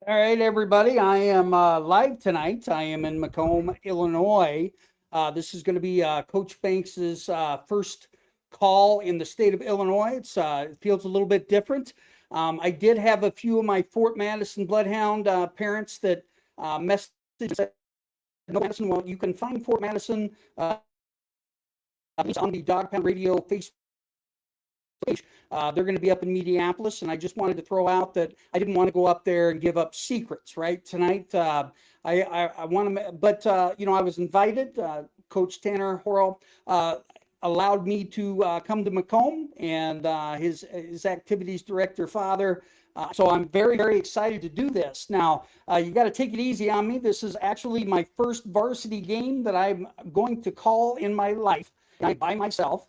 All right, everybody. I am live tonight. I am in Macomb, Illinois. This is going to be Coach Banks's first call in the state of Illinois. It feels a little bit different. I did have a few of my Fort Madison Bloodhound parents that messaged and said, "No, Madison, well, you can find Fort Madison on the Dog Pound Radio Facebook page. They're going to be up in Minneapolis, and I just wanted to throw out that I didn't want to go up there and give up secrets. Right tonight, I want to, but I was invited. Coach Tanner Horrell allowed me to come to Macomb, and his activities director father. So I'm very, very excited to do this. Now, you got to take it easy on me. This is actually my first varsity game that I'm going to call in my life by myself.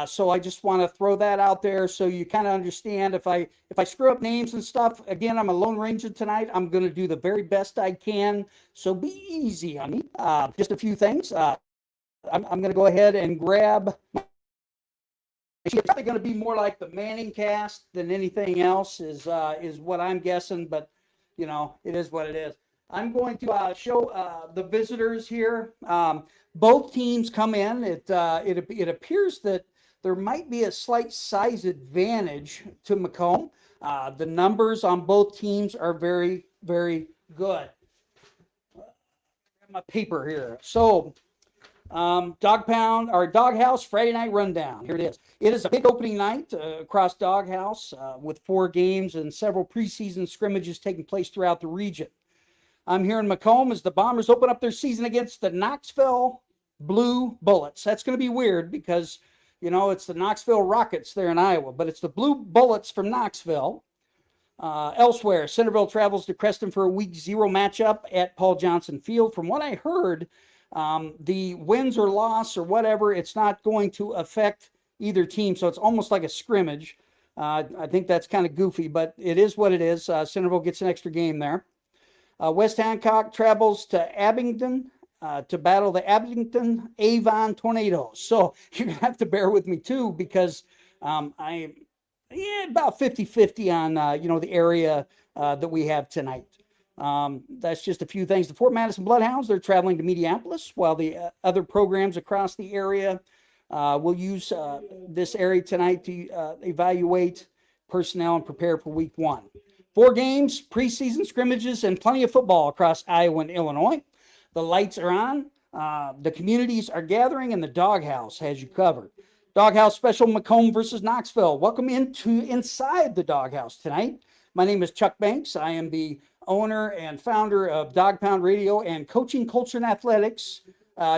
So I just want to throw that out there so you kind of understand if I screw up names and stuff. Again, I'm a Lone Ranger tonight. I'm going to do the very best I can. So be easy on me. Just a few things. I'm going to go ahead and grab. It's probably going to be more like the Manning cast than anything else is what I'm guessing. But it is what it is. I'm going to show the visitors here. Both teams come in. It appears that there might be a slight size advantage to Macomb. The numbers on both teams are very, very good. My paper here. So, Dog Pound or Doghouse Friday Night Rundown. Here it is. It is a big opening night across Doghouse with 4 games and several preseason scrimmages taking place throughout the region. I'm here in Macomb as the Bombers open up their season against the Knoxville Blue Bullets. That's going to be weird because, it's the Knoxville Rockets there in Iowa, but it's the Blue Bullets from Knoxville. Elsewhere, Centerville travels to Creston for a week 0 matchup at Paul Johnson Field. From what I heard, the wins or loss or whatever, it's not going to affect either team, so it's almost like a scrimmage. I think that's kind of goofy, but it is what it is. Centerville gets an extra game there. West Hancock travels to Abingdon to battle the Abingdon Avon Tornadoes. So you're going to have to bear with me too because I'm about 50-50 on, the area that we have tonight. That's just a few things. The Fort Madison Bloodhounds, they're traveling to Minneapolis, while the other programs across the area will use this area tonight to evaluate personnel and prepare for week 1. 4 games, preseason scrimmages, and plenty of football across Iowa and Illinois. The lights are on, the communities are gathering, and the Doghouse has you covered. Doghouse special, Macomb versus Knoxville. Welcome inside the Doghouse tonight. My name is Chuck Banks. I am the owner and founder of Dog Pound Radio and Coaching Culture and Athletics.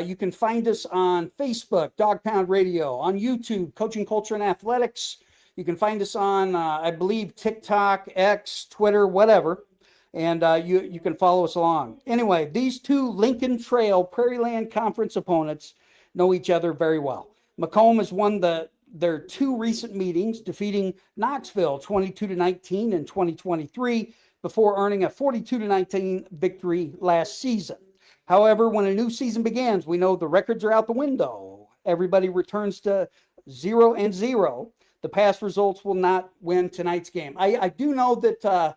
You can find us on Facebook, Dog Pound Radio, on YouTube, Coaching Culture and Athletics. You can find us on, I believe, TikTok, X, Twitter, whatever, and you can follow us along. Anyway, these two Lincoln Trail Prairie Land Conference opponents know each other very well. Macomb has won their 2 recent meetings, defeating Knoxville 22-19 in 2023 before earning a 42-19 victory last season. However, when a new season begins, we know the records are out the window. Everybody returns to 0-0. The past results will not win tonight's game. I do know that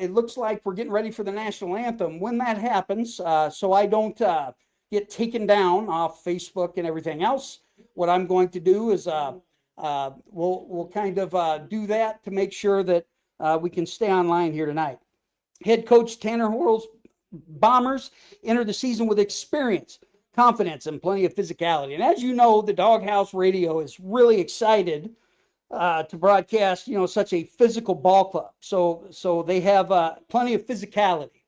it looks like we're getting ready for the national anthem when that happens, so I don't get taken down off Facebook and everything else. What I'm going to do is we'll kind of do that to make sure that we can stay online here tonight. Head coach Tanner Horrell's Bombers enter the season with experience, confidence, and plenty of physicality. And as you know, the Doghouse Radio is really excited to broadcast, such a physical ball club. So they have plenty of physicality.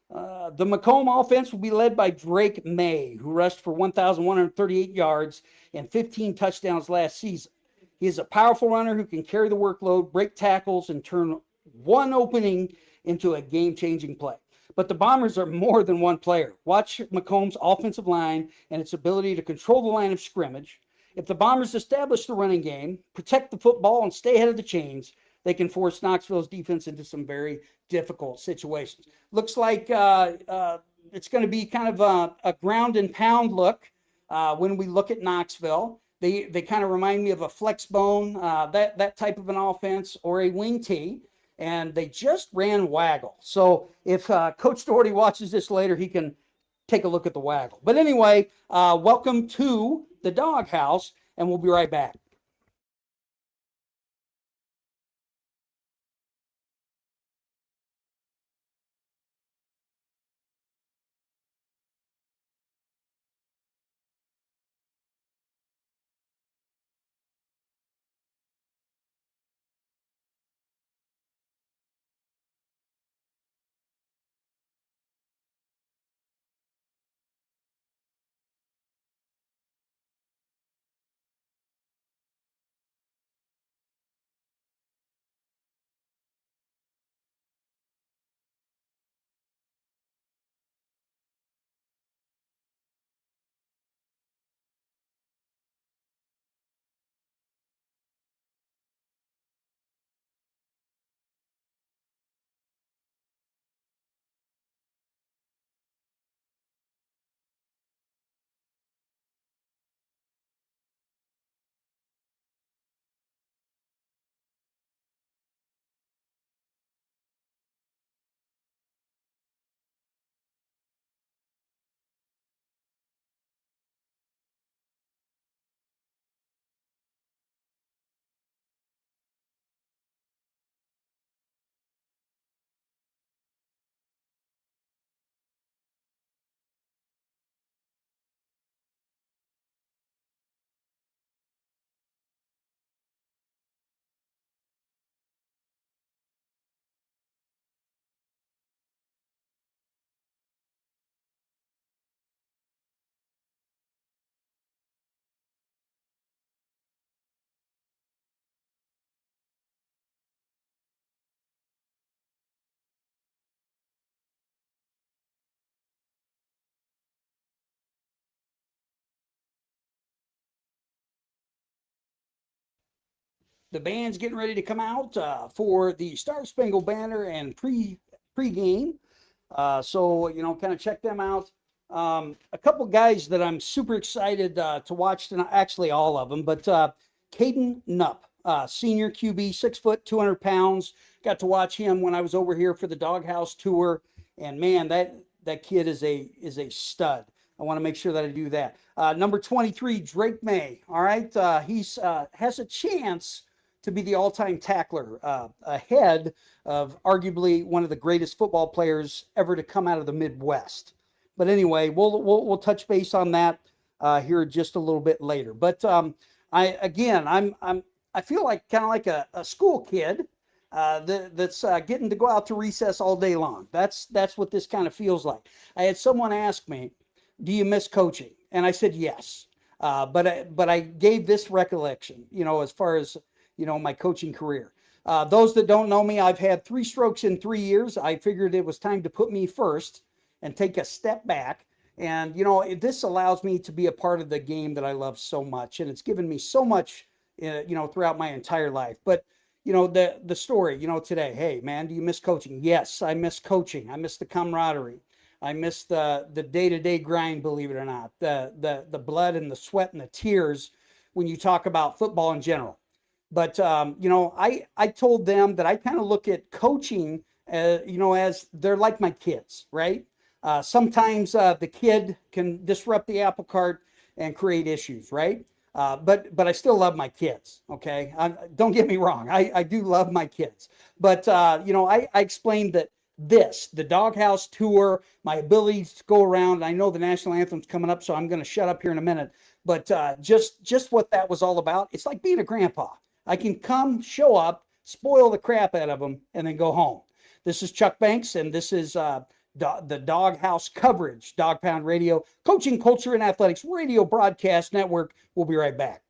The Macomb offense will be led by Drake May, who rushed for 1,138 yards and 15 touchdowns last season. He is a powerful runner who can carry the workload, break tackles, and turn one opening into a game-changing play. But the Bombers are more than one player. Watch Macomb's offensive line and its ability to control the line of scrimmage. If the Bombers establish the running game, protect the football, and stay ahead of the chains, they can force Knoxville's defense into some very difficult situations. Looks like it's going to be kind of a ground and pound look when we look at Knoxville. They kind of remind me of a flex bone, that type of an offense, or a wing tee. and they just ran Waggle. So if Coach Doherty watches this later, he can take a look at the Waggle. But anyway, welcome to the Doghouse, and we'll be right back. The band's getting ready to come out for the Star Spangled Banner and pregame. So kind of check them out. A couple guys that I'm super excited to watch tonight. Actually, all of them, but Caden Nupp, senior QB, 6 foot, 200 pounds. Got to watch him when I was over here for the Doghouse tour, and man, that kid is a stud. I want to make sure that I do that. Number 23, Drake May. All right, he's has a chance to be the all-time tackler, ahead of arguably one of the greatest football players ever to come out of the Midwest. But anyway, we'll touch base on that here just a little bit later. But I feel like kind of like a school kid that's getting to go out to recess all day long. That's what this kind of feels like. I had someone ask me, "Do you miss coaching?" And I said yes. But I gave this recollection, as far as my coaching career. Those that don't know me, I've had 3 strokes in 3 years. I figured it was time to put me first and take a step back. And this allows me to be a part of the game that I love so much, and it's given me so much, throughout my entire life. But the story, today. Hey, man, do you miss coaching? Yes, I miss coaching. I miss the camaraderie. I miss the day-to-day grind, believe it or not, the blood and the sweat and the tears when you talk about football in general. But I told them that I kind of look at coaching, as they're like my kids, right? Sometimes the kid can disrupt the apple cart and create issues, right? But I still love my kids. Okay, don't get me wrong. I do love my kids, but I explained that the Doghouse tour, my ability to go around. I know the national anthem's coming up, so I'm going to shut up here in a minute. But just what that was all about. It's like being a grandpa. I can come, show up, spoil the crap out of them, and then go home. This is Chuck Banks, and this is the Doghouse coverage, Dog Pound Radio, Coaching Culture and Athletics Radio Broadcast Network. We'll be right back.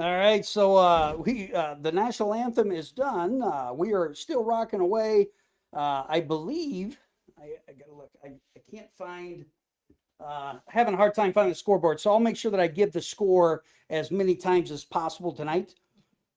All right, so the national anthem is done. We are still rocking away. I believe I gotta look. I can't find. Having a hard time finding the scoreboard, so I'll make sure that I give the score as many times as possible tonight.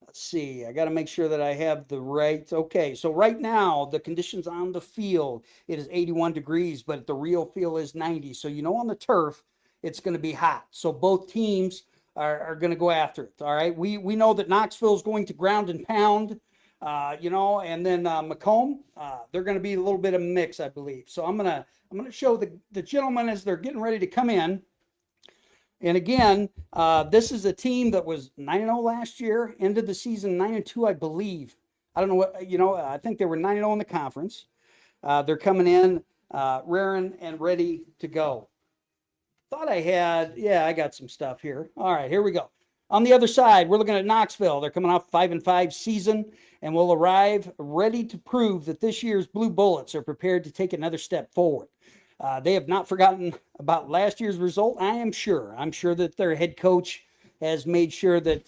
Let's see. I got to make sure that I have the right. Okay, so right now the conditions on the field, it is 81 degrees, but the real feel is 90. So on the turf, it's going to be hot. So both teams are going to go after it. All right. We know that Knoxville is going to ground and pound. And then Macomb, they're going to be a little bit of a mix, I believe. So I'm gonna show the gentlemen as they're getting ready to come in. And again, this is a team that was 9-0 last year, ended the season 9-2, I believe. I don't know what, I think they were 9-0 in the conference. They're coming in, raring and ready to go. Thought I had, yeah, I got some stuff here. All right, here we go. On the other side, we're looking at Knoxville. They're coming off 5-5 season and will arrive ready to prove that this year's Blue Bullets are prepared to take another step forward. They have not forgotten about last year's result. I'm sure that their head coach has made sure that,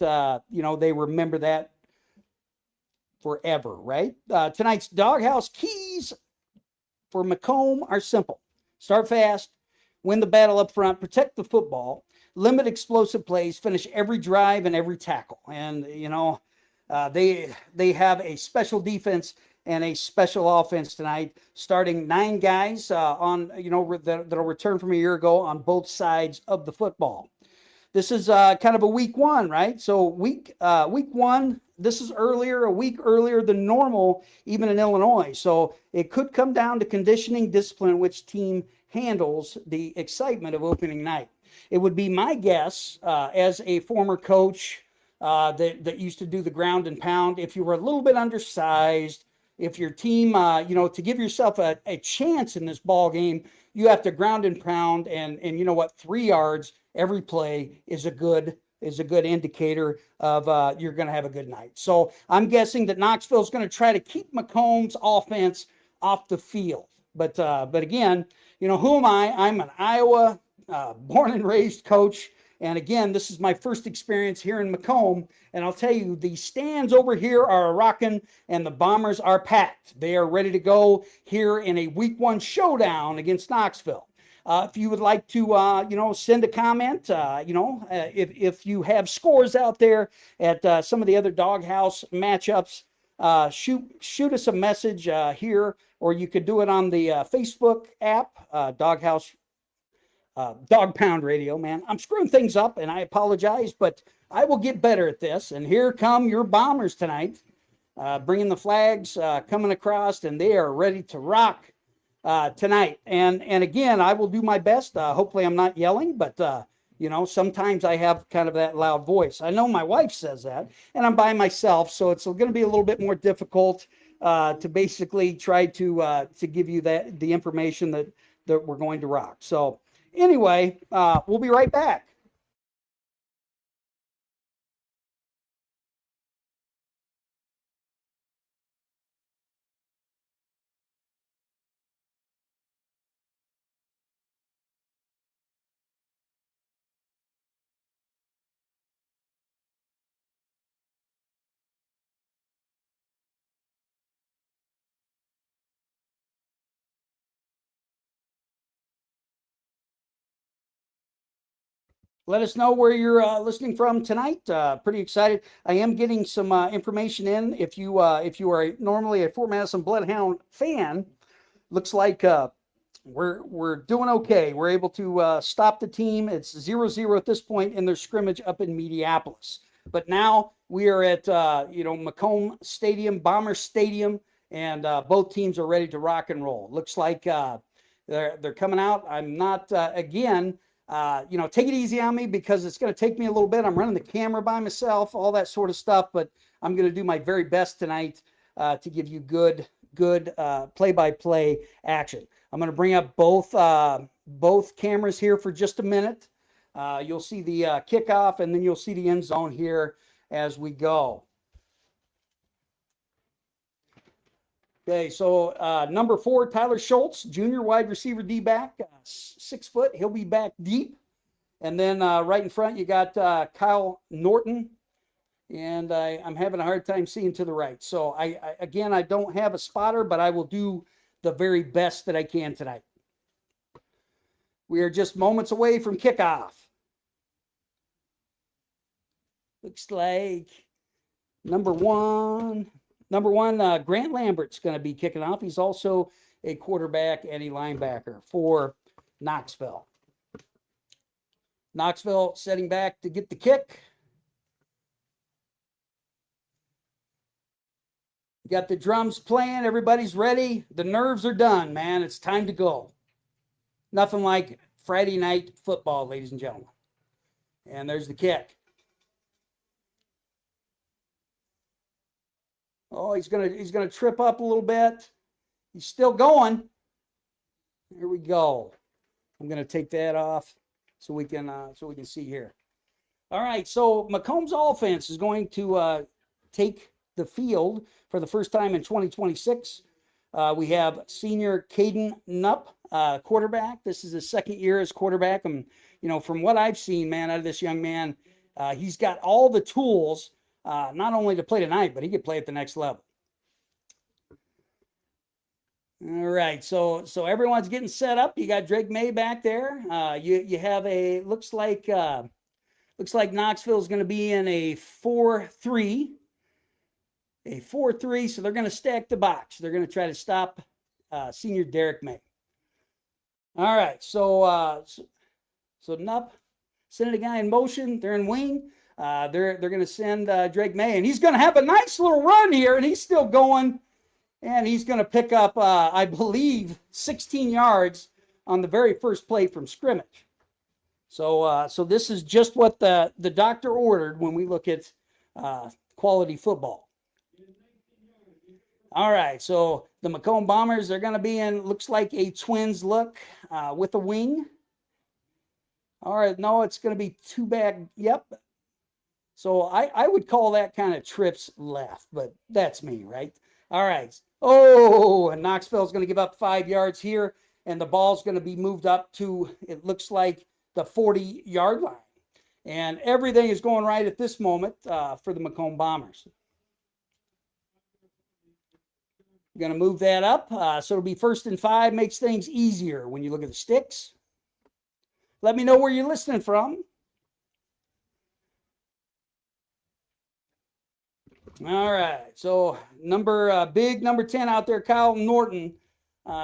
they remember that forever, right? Tonight's doghouse keys for Macomb are simple. Start fast, win the battle up front, protect the football, limit explosive plays, finish every drive and every tackle. And, they have a special defense and a special offense tonight, starting 9 guys that'll return from a year ago on both sides of the football. This is kind of a week 1, right? So week 1, this is a week earlier than normal, even in Illinois. So it could come down to conditioning, discipline, which team handles the excitement of opening night. It would be my guess, as a former coach that used to do the ground and pound, if you were a little bit undersized, if your team, to give yourself a chance in this ball game, you have to ground and pound, and 3 yards every play is a good indicator of you're going to have a good night. So I'm guessing that Knoxville is going to try to keep Macomb's offense off the field. But again, who am I? I'm an Iowa born and raised coach. And again, this is my first experience here in Macomb. And I'll tell you, the stands over here are rocking and the Bombers are packed. They are ready to go here in a week 1 showdown against Knoxville. If you would like to, send a comment, if you have scores out there at some of the other doghouse matchups, shoot us a message here, or you could do it on the Facebook app, Doghouse Dog Pound Radio, man. I'm screwing things up, and I apologize, but I will get better at this. And here come your Bombers tonight, bringing the flags, coming across, and they are ready to rock tonight. And again, I will do my best. Hopefully I'm not yelling, but sometimes I have kind of that loud voice. I know my wife says that, and I'm by myself, so it's going to be a little bit more difficult to basically try to give you the information that we're going to rock. So anyway, we'll be right back. Let us know where you're listening from tonight. Pretty excited. I am getting some information in. If you are normally a Fort Madison Bloodhound fan, looks like we're doing okay. We're able to stop the team. It's 0-0 at this point in their scrimmage up in Mediapolis. But now we are at Macomb Stadium, Bomber Stadium, and both teams are ready to rock and roll. Looks like they're coming out. I'm not again. Take it easy on me because it's going to take me a little bit. I'm running the camera by myself, all that sort of stuff, but I'm going to do my very best tonight to give you good play-by-play action. I'm going to bring up both cameras here for just a minute. You'll see the kickoff, and then you'll see the end zone here as we go. Okay, so number 4, Tyler Schultz, junior wide receiver D-back, 6 foot. He'll be back deep. And then right in front, you got Kyle Norton, and I'm having a hard time seeing to the right. So again, I don't have a spotter, but I will do the very best that I can tonight. We are just moments away from kickoff. Looks like number one, Grant Lambert's going to be kicking off. He's also a quarterback and a linebacker for Knoxville. Knoxville setting back to get the kick. You got the drums playing. Everybody's ready. The nerves are done, man. It's time to go. Nothing like Friday night football, ladies and gentlemen. And there's the kick. Oh, he's gonna trip up a little bit. He's still going. Here we go. I'm gonna take that off so we can see here. All right, so Macomb's offense is going to take the field for the first time in 2026. We have senior Caden Nupp, quarterback. This is his second year as quarterback. And, from what I've seen, man, out of this young man, he's got all the tools, not only to play tonight, but he could play at the next level. All right, so everyone's getting set up. You got Drake May back there. You have looks like Knoxville is going to be in a 4-3. A 4-3, so they're going to stack the box. They're going to try to stop senior Derek May. All right, so Nupp sending a guy in motion. They're in wing. They're going to send Drake May, and he's going to have a nice little run here, and he's still going, and he's going to pick up, I believe, 16 yards on the very first play from scrimmage. So this is just what the doctor ordered when we look at quality football. All right, so the Macomb Bombers are going to be in, looks like a twins look with a wing. All right, no, it's going to be two back. Yep. So I would call that kind of trips left, but that's me, right? All right. Oh, and Knoxville's going to give up 5 yards here, and the ball's going to be moved up to, it looks like, the 40-yard line. And everything is going right at this moment for the Macomb Bombers. Going to move that up. So it'll be 1st and 5, makes things easier when you look at the sticks. Let me know where you're listening from. All right. So big number 10 out there, Kyle Norton.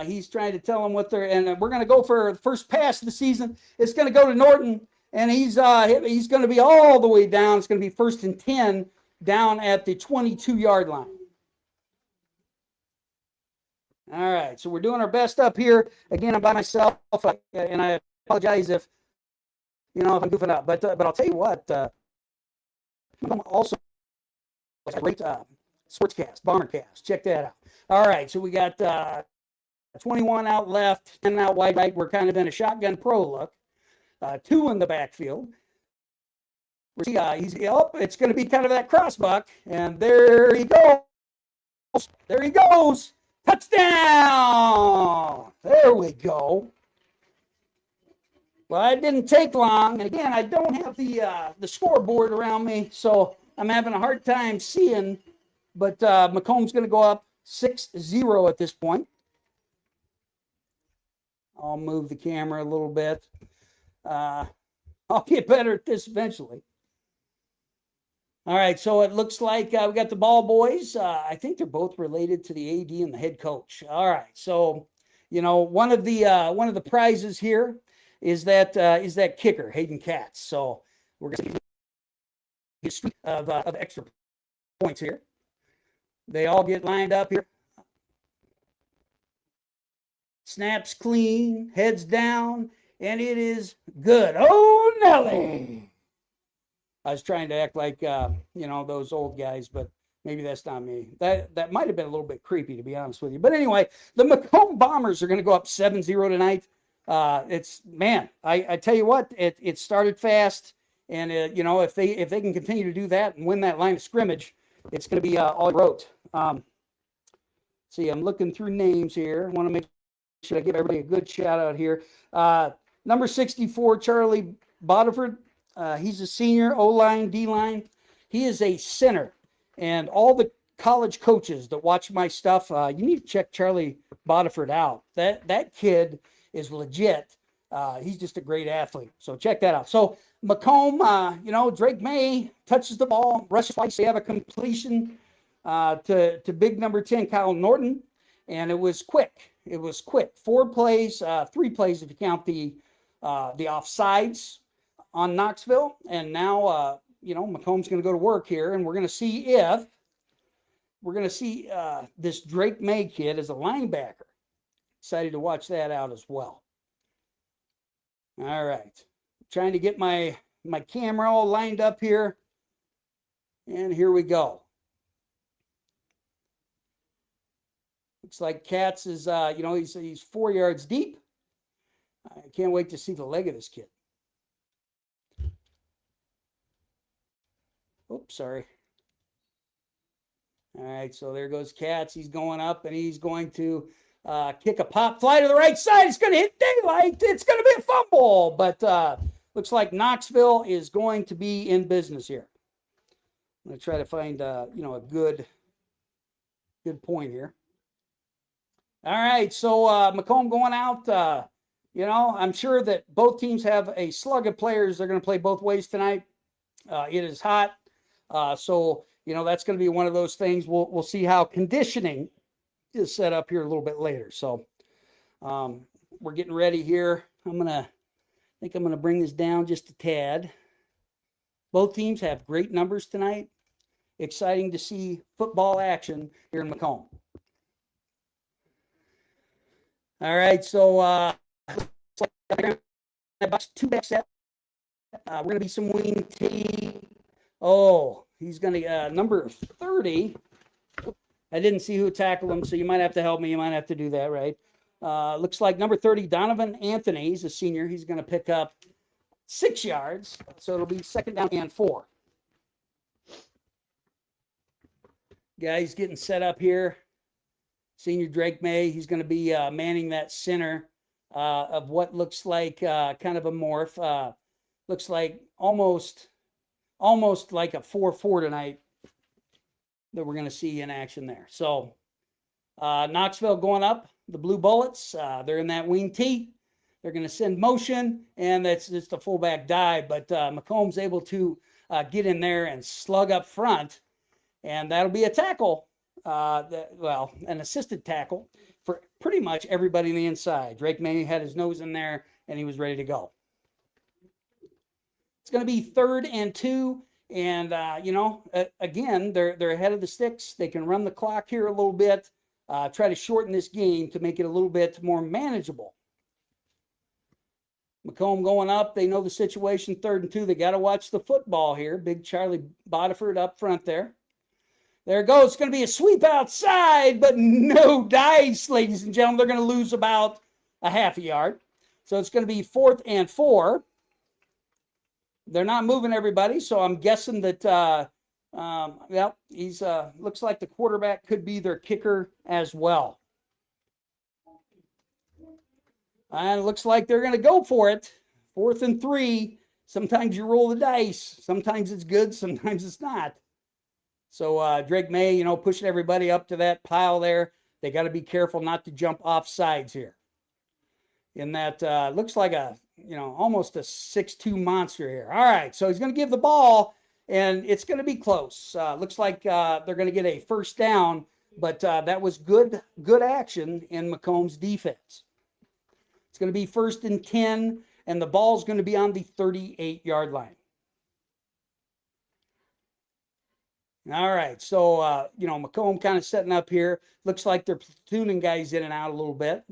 He's trying to tell them what they're, and we're going to go for the first pass of the season. It's going to go to Norton, and he's going to be all the way down. It's going to be 1st and 10 down at the 22-yard line. All right, so we're doing our best up here. Again, I'm by myself, and I apologize if I'm goofing up. But I'll tell you what, I'm also a great sportscast, Bombercast. Check that out. All right, so we got 21 out left, 10 out wide right. We're kind of in a shotgun pro look. 2 in the backfield. It's going to be kind of that crossbuck, and there he goes. There he goes. Touchdown! There we go. Well, it didn't take long. And again, I don't have the scoreboard around me, so I'm having a hard time seeing. But Macomb's going to go up 6-0 at this point. I'll move the camera a little bit. I'll get better at this eventually. All right, so it looks like we got the ball boys. I think they're both related to the AD and the head coach. All right, so one of the prizes here is that kicker, Hayden Katz. So we're going to get a streak of extra points here. They all get lined up here. Snaps clean, heads down, and it is good. Oh, Nelly! I was trying to act like, those old guys, but maybe that's not me. That might have been a little bit creepy, to be honest with you. But anyway, the Macomb Bombers are going to go up 7-0 tonight. I tell you what, it started fast. And, if they can continue to do that and win that line of scrimmage, it's going to be all road. See, I'm looking through names here. I want to make sure I give everybody a good shout out here. Number 64, Charlie Bodiford. He's a senior, O-line, D-line. He is a center. And all the college coaches that watch my stuff, you need to check Charlie Bodiford out. That kid is legit. He's just a great athlete. So check that out. So Macomb, Drake May touches the ball, rushes twice. They have a completion to big number 10, Kyle Norton. And it was quick. It was quick. 4 plays, 3 plays if you count the offsides on Knoxville. And now, Macomb's going to go to work here, and we're going to see this Drake May kid as a linebacker. Excited to watch that out as well. All right. Trying to get my camera all lined up here. And here we go. Looks like Katz is, he's 4 yards deep. I can't wait to see the leg of this kid. Oops, sorry. All right, so there goes Katz. He's going up, and he's going to kick a pop fly to the right side. It's going to hit daylight. It's going to be a fumble, but looks like Knoxville is going to be in business here. I'm going to try to find, a good point here. All right, so Macomb going out. I'm sure that both teams have a slug of players. They're going to play both ways tonight. It is hot, so that's going to be one of those things. We'll see how conditioning is set up here a little bit later. So we're getting ready here. I'm gonna bring this down just a tad. Both teams have great numbers tonight. Exciting to see football action here in Macomb. All right, so 2-back set. We're going to be some wing T. Oh, he's going to number 30. I didn't see who tackled him, so you might have to help me. You might have to do that, right? Looks like number 30, Donovan Anthony. He's a senior. He's going to pick up 6 yards, so it'll be 2nd down and 4. Guys getting set up here. Senior Drake May, he's going to be manning that center of what looks like kind of a morph. Looks like almost like a 4-4 tonight that we're going to see in action there. So Knoxville going up, the Blue Bullets. They're in that wing T. They're going to send motion, and that's just a fullback dive. But Macomb's able to get in there and slug up front, and that'll be a tackle. An assisted tackle for pretty much everybody on the inside. Drake May had his nose in there, and he was ready to go. It's going to be 3rd and 2, and again, they're ahead of the sticks. They can run the clock here a little bit, try to shorten this game to make it a little bit more manageable. Macomb going up. They know the situation. 3rd and 2. They got to watch the football here. Big Charlie Bodiford up front there. There it goes. It's going to be a sweep outside, but no dice, ladies and gentlemen. They're going to lose about a half a yard. So it's going to be 4th and 4. They're not moving everybody, so I'm guessing that, he's looks like the quarterback could be their kicker as well. And it looks like they're going to go for it. 4th and 3. Sometimes you roll the dice. Sometimes it's good. Sometimes it's not. So Drake May, pushing everybody up to that pile there. They got to be careful not to jump off sides here. In that looks like almost a 6'2" monster here. All right, so he's going to give the ball, and it's going to be close. Looks like they're going to get a 1st down, but that was good action in Macomb's defense. It's going to be 1st and 10, and the ball's going to be on the 38-yard line. All right, so, Macomb kind of setting up here. Looks like they're platooning guys in and out a little bit.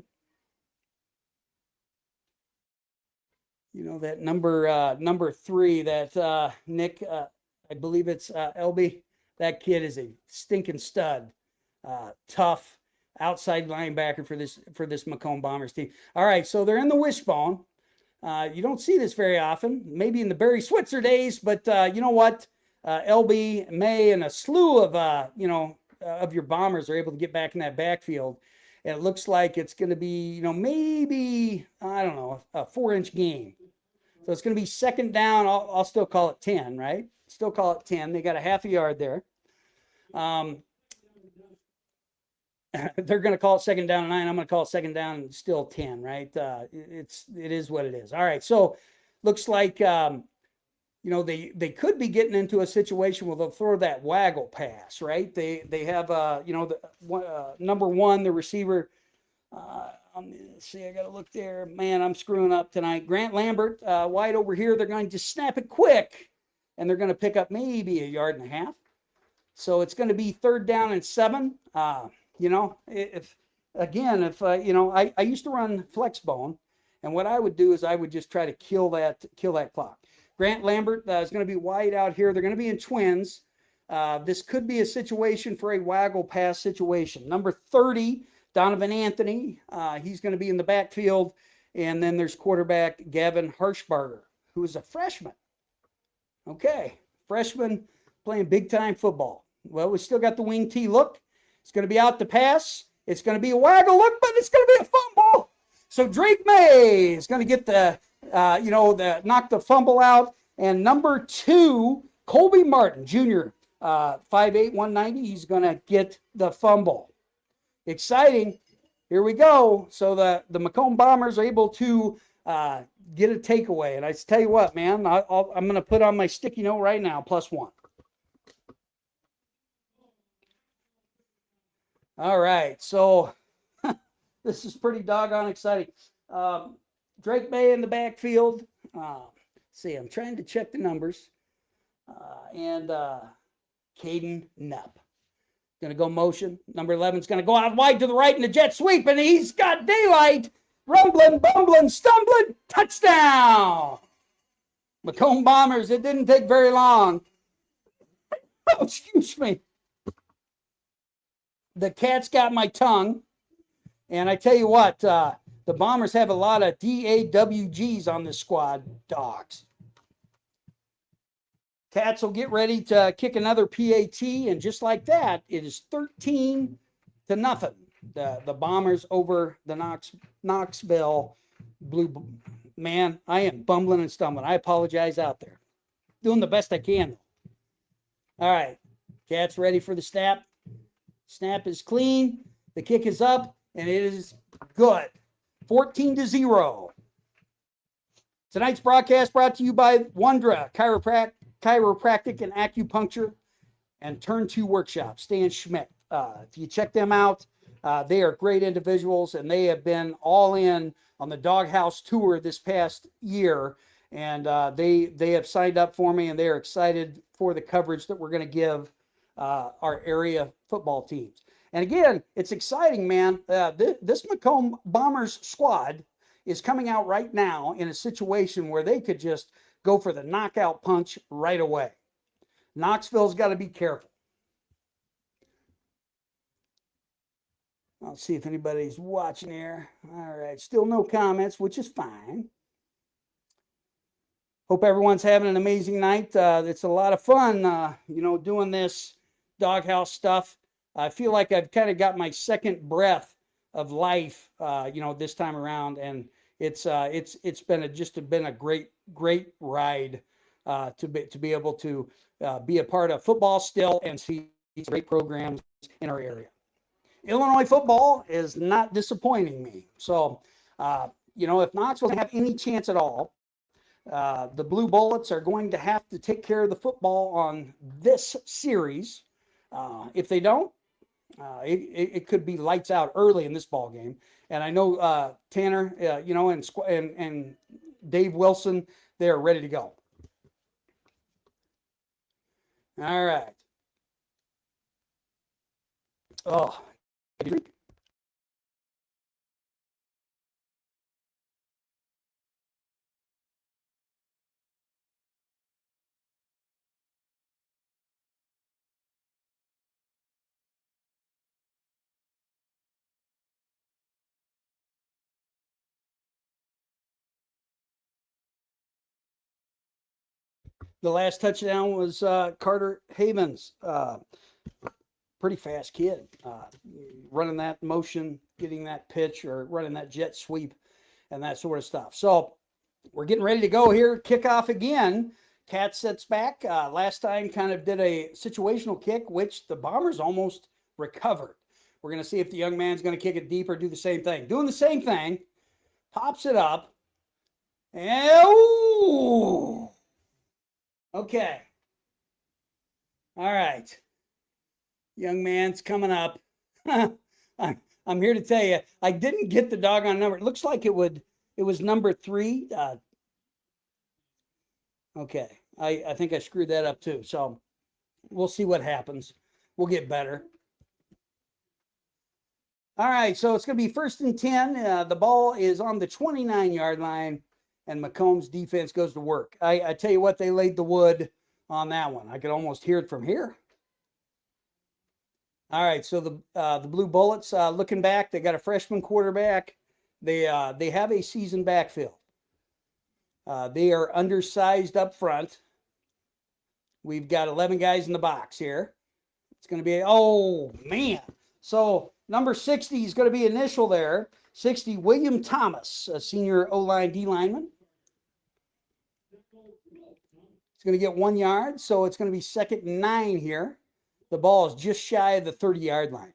That number 3, that Nick, I believe it's LB. That kid is a stinking stud. Tough outside linebacker for this Macomb Bombers team. All right, so they're in the wishbone. You don't see this very often, maybe in the Barry Switzer days, but you know what? LB, May, and a slew of of your Bombers are able to get back in that backfield. And it looks like it's going to be, maybe, I don't know, a 4-inch game. So it's going to be second down. I'll still call it 10, right? Still call it 10. They got a half a yard there. They're going to call it second down and 9. I'm going to call it second down and still 10, right? It is what it is. All right. So looks like, they could be getting into a situation where they'll throw that waggle pass, right? They have, number one, the receiver. Let's see, I got to look there. Man, I'm screwing up tonight. Grant Lambert, wide over here. They're going to just snap it quick, and they're going to pick up maybe a yard and a half. So it's going to be third down and 7. I used to run flex bone, and what I would do is I would just try to kill that clock. Grant Lambert is going to be wide out here. They're going to be in twins. This could be a situation for a waggle pass situation. Number 30, Donovan Anthony. He's going to be in the backfield. And then there's quarterback Gavin Harshbarger, who is a freshman. Okay, freshman playing big-time football. Well, we still got the wing T look. It's going to be out to pass. It's going to be a waggle look, but it's going to be a fumble. So Drake May is going to get knock the fumble out. And number 2, Colby Martin, Jr., 5'8", 190. He's going to get the fumble. Exciting. Here we go. So the Macomb Bombers are able to get a takeaway. And I tell you what, man, I'm going to put on my sticky note right now, +1. All right. So this is pretty doggone exciting. Drake May in the backfield. See, I'm trying to check the numbers. And Caden Knapp. Going to go motion. Number 11 is going to go out wide to the right in the jet sweep, and he's got daylight. Rumbling, bumbling, stumbling. Touchdown. Macomb Bombers. It didn't take very long. Oh, excuse me. The cat's got my tongue. And I tell you what, the Bombers have a lot of DAWGs on this squad. Dogs. Cats will get ready to kick another PAT, and just like that, it is 13-0. The Bombers over the Knoxville Blue. Man, I am bumbling and stumbling. I apologize out there. Doing the best I can. All right, Cats ready for the snap. Snap is clean. The kick is up, and it is good. 14-0. Tonight's broadcast brought to you by Wondra Chiropractic and Acupuncture and Turn 2 Workshop. Stan Schmidt. If you check them out, they are great individuals, and they have been all in on the Doghouse Tour this past year, and they have signed up for me, and they are excited for the coverage that we're going to give our area football teams. And again, it's exciting, man. This Macomb Bombers squad is coming out right now in a situation where they could just go for the knockout punch right away. Knoxville's got to be careful. I'll see if anybody's watching here. All right, still no comments, which is fine. Hope everyone's having an amazing night. It's a lot of fun, doing this Doghouse stuff. I feel like I've kind of got my second breath of life, this time around, and it's been a great ride to be able to be a part of football still and see these great programs in our area. Illinois football is not disappointing me. So, if Knoxville doesn't have any chance at all, the Blue Bullets are going to have to take care of the football on this series. If they don't, it could be lights out early in this ball game. And I know Tanner, and Dave Wilson, they're ready to go. All right. Oh. The last touchdown was Carter Havens. Pretty fast kid. Running that motion, getting that pitch, or running that jet sweep, and that sort of stuff. So We're getting ready to go here. Kickoff again. Cat sets back. Last time kind of did a situational kick, which the Bombers almost recovered. We're going to see if the young man's going to kick it deep or do the same thing. Doing the same thing. Pops it up. And, ooh. Okay. All right. Young man's coming up. I'm here to tell you, I didn't get the doggone number. It looks like it was number 3. Okay. I think I screwed that up too. So we'll see what happens. We'll get better. All right. So it's going to be 1st and 10. The ball is on the 29-yard line, and Macomb's defense goes to work. I tell you what, they laid the wood on that one. I could almost hear it from here. All right, so the Blue Bullets looking back, they got a freshman quarterback. They have a seasoned backfield. They are undersized up front. We've got 11 guys in the box here. It's going to be, oh, man. So number 60 is going to be initial there. 60, William Thomas, a senior O-line D lineman. It's going to get 1 yard, so it's going to be 2nd and 9 here. The ball is just shy of the 30-yard line.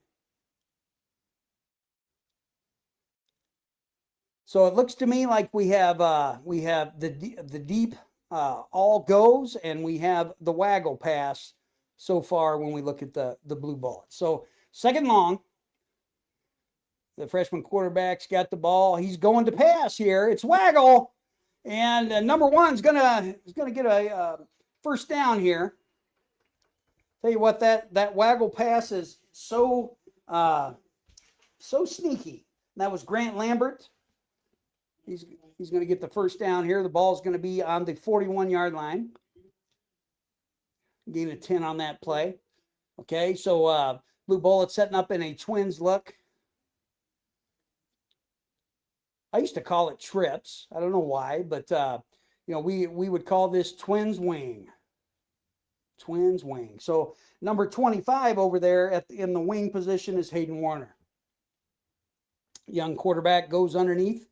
So it looks to me like we have the deep all goes, and we have the waggle pass so far when we look at the Blue Bullets. So 2nd long. The freshman quarterback's got the ball. He's going to pass here. It's waggle, and number 1's gonna get a first down here. Tell you what, that waggle pass is so sneaky. That was Grant Lambert. He's going to get the first down here. The ball's going to be on the 41-yard line. Gain a 10 on that play. Okay, so Blue Bullets setting up in a twins look. I used to call it trips. I don't know why, but we would call this twins wing. Twins wing. So number 25 over there in the wing position is Hayden Warner. Young quarterback goes underneath.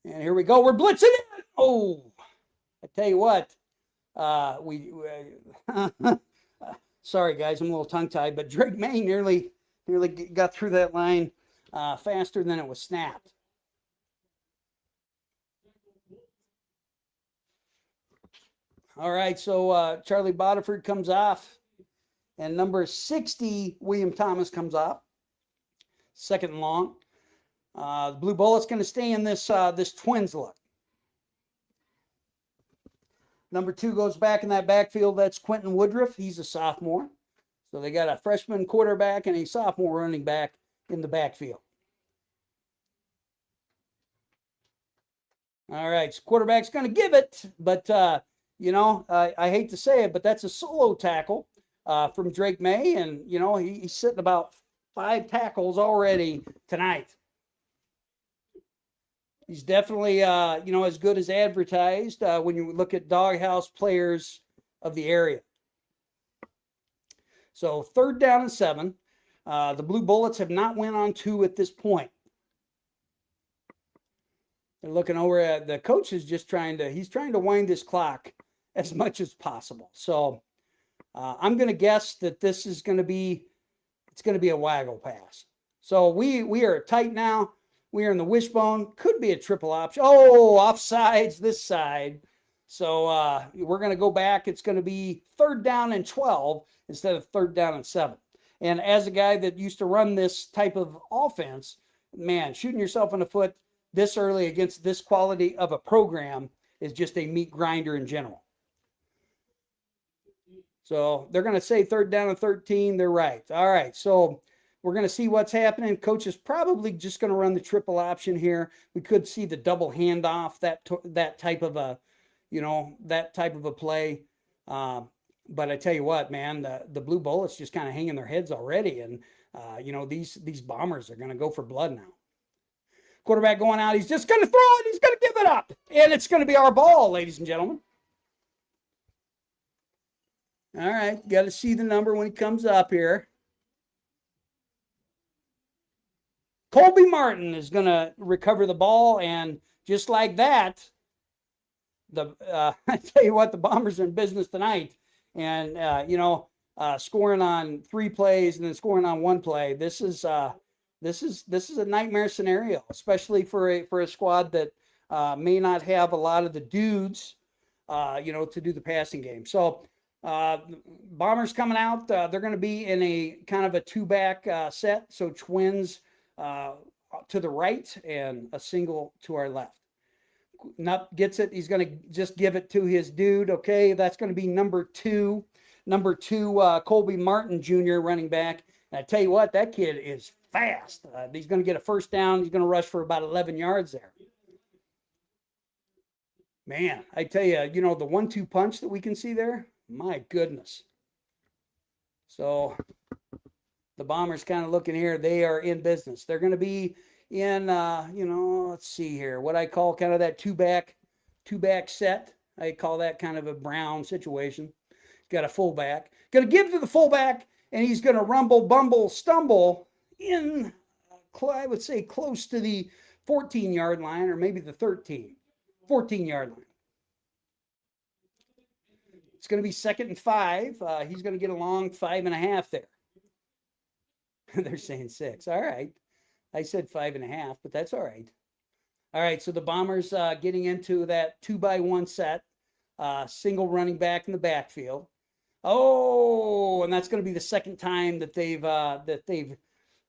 And here we go. We're blitzing it. Oh, I tell you what. Sorry guys, I'm a little tongue-tied, but Drake May nearly got through that line faster than it was snapped. All right, so Charlie Bodiford comes off, and number 60, William Thomas, comes off. 2nd and long. The Blue Bullets going to stay in this twins look. Number 2 goes back in that backfield. That's Quentin Woodruff. He's a sophomore. So they got a freshman quarterback and a sophomore running back in the backfield. All right, so quarterback's going to give it, but I hate to say it, but that's a solo tackle from Drake May, and he's sitting about 5 tackles already tonight. He's definitely as good as advertised when you look at Doghouse players of the area. So 3rd down and 7. The Blue Bullets have not went on 2 at this point. They're looking over at the coach is just trying to wind this clock as much as possible. So I'm going to guess that this is going to be a waggle pass. So we are tight now. We are in the wishbone. Could be a triple option. Oh, offsides this side. So we're going to go back. It's going to be 3rd down and 12 instead of 3rd down and 7. And as a guy that used to run this type of offense, man, shooting yourself in the foot this early against this quality of a program is just a meat grinder in general. So they're going to say 3rd down and 13. They're right. All right. So we're going to see what's happening. Coach is probably just going to run the triple option here. We could see the double handoff, that type of a play. But I tell you what, man, the Blue Bullets just kind of hanging their heads already. And, these Bombers are going to go for blood now. Quarterback going out. He's just going to throw it. He's going to give it up. And it's going to be our ball, ladies and gentlemen. All right. Got to see the number when he comes up here. Colby Martin is going to recover the ball and just like that, I tell you what, the Bombers are in business tonight. And, scoring on 3 plays and then scoring on 1 play. This is a nightmare scenario, especially for a squad that may not have a lot of the dudes, to do the passing game. So Bombers coming out, they're going to be in a kind of a 2-back set. So twins to the right and a single to our left. Nup gets it. He's going to just give it to his dude. Okay, that's going to be number two, Colby Martin Jr., running back. And I tell you what, that kid is fast. He's going to get a first down. He's going to rush for about 11 yards there. Man, I tell you, the 1-2 punch that we can see there, my goodness. So the Bombers kind of looking here. They are in business. They're going to be in, let's see here, what I call kind of that two-back set. I call that kind of a Brown situation. Got a fullback. Going to give to the fullback, and he's going to rumble, bumble, stumble in, I would say, close to the 14-yard line, or maybe the 14-yard line. It's going to be 2nd and 5. He's going to get a long 5.5 there. They're saying 6. All right. I said 5.5, but that's all right. All right, so the Bombers getting into that 2-by-1 set, single running back in the backfield. Oh, and that's going to be the second time that they've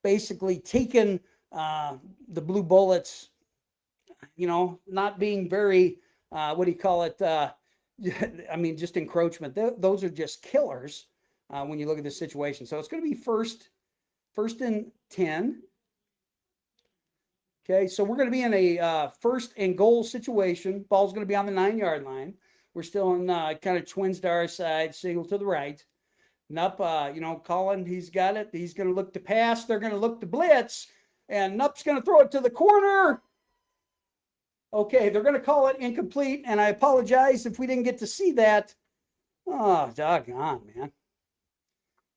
basically taken the Blue Bullets, not being very, just encroachment. Those are just killers when you look at this situation. So it's going to be first and 10. Okay, so we're going to be in a 1st and goal situation. Ball's going to be on the 9-yard line. We're still in kind of twins to our side, single to the right. Nup, Colin, he's got it. He's going to look to pass. They're going to look to blitz. And Nup's going to throw it to the corner. Okay, they're going to call it incomplete. And I apologize if we didn't get to see that. Oh, doggone, man.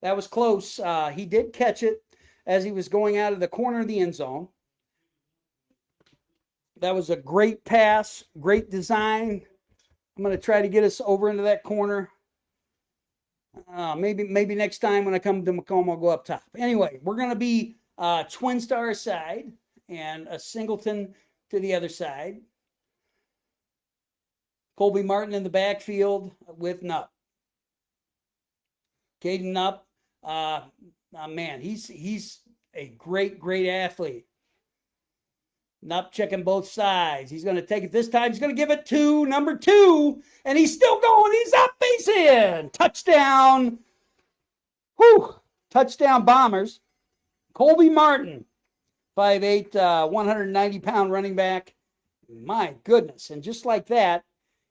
That was close. He did catch it as he was going out of the corner of the end zone. That was a great pass, great design. I'm going to try to get us over into that corner. Maybe next time when I come to Macomb, I'll go up top. Anyway, we're going to be twins to our side and a singleton to the other side. Colby Martin in the backfield with Nupp. Caden Nupp, man, he's a great athlete. Nupp checking both sides. He's going to take it this time. He's going to give it to number 2, and he's still going. He's up. He's in. Touchdown. Whew. Touchdown Bombers. Colby Martin, 5'8", 190-pound running back. My goodness. And just like that,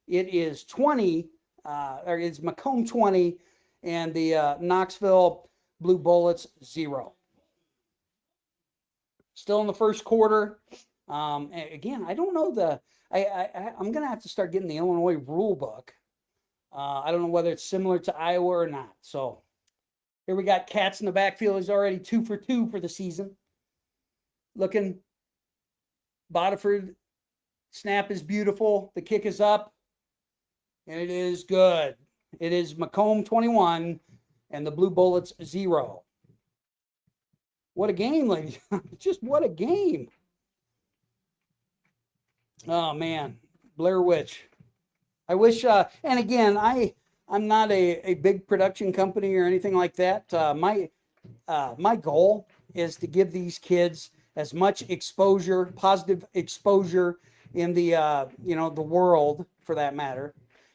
it is 20, or it's Macomb 20, and the Knoxville Blue Bullets 0. Still in the first quarter. Again, I don't know I'm going to have to start getting the Illinois rule book. I don't know whether it's similar to Iowa or not. So here we got Katz in the backfield. He's already 2 for 2 for the season. Looking, Bodiford, snap is beautiful. The kick is up, and it is good. It is Macomb 21 and the Blue Bullets 0. What a game, ladies. Just what a game. Oh, man. Blair Witch. I wish, and again, I'm not a big production company or anything like that. My goal is to give these kids as much exposure, positive exposure in the the world, for that matter.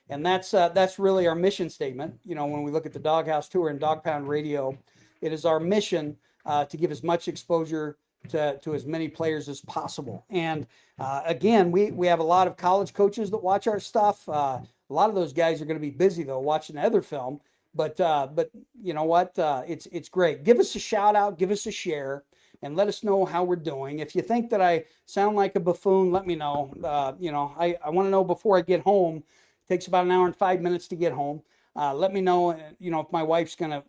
And that's really our mission statement. When we look at the Doghouse Tour and Dog Pound Radio, it is our mission to give as much exposure to as many players as possible. And again, we have a lot of college coaches that watch our stuff. A lot of those guys are going to be busy though watching the other film. But you know what? It's great. Give us a shout out, give us a share, and let us know how we're doing. If you think that I sound like a buffoon, let me know. I want to know before I get home. It takes about an hour and 5 minutes to get home. Let me know, if my wife's gonna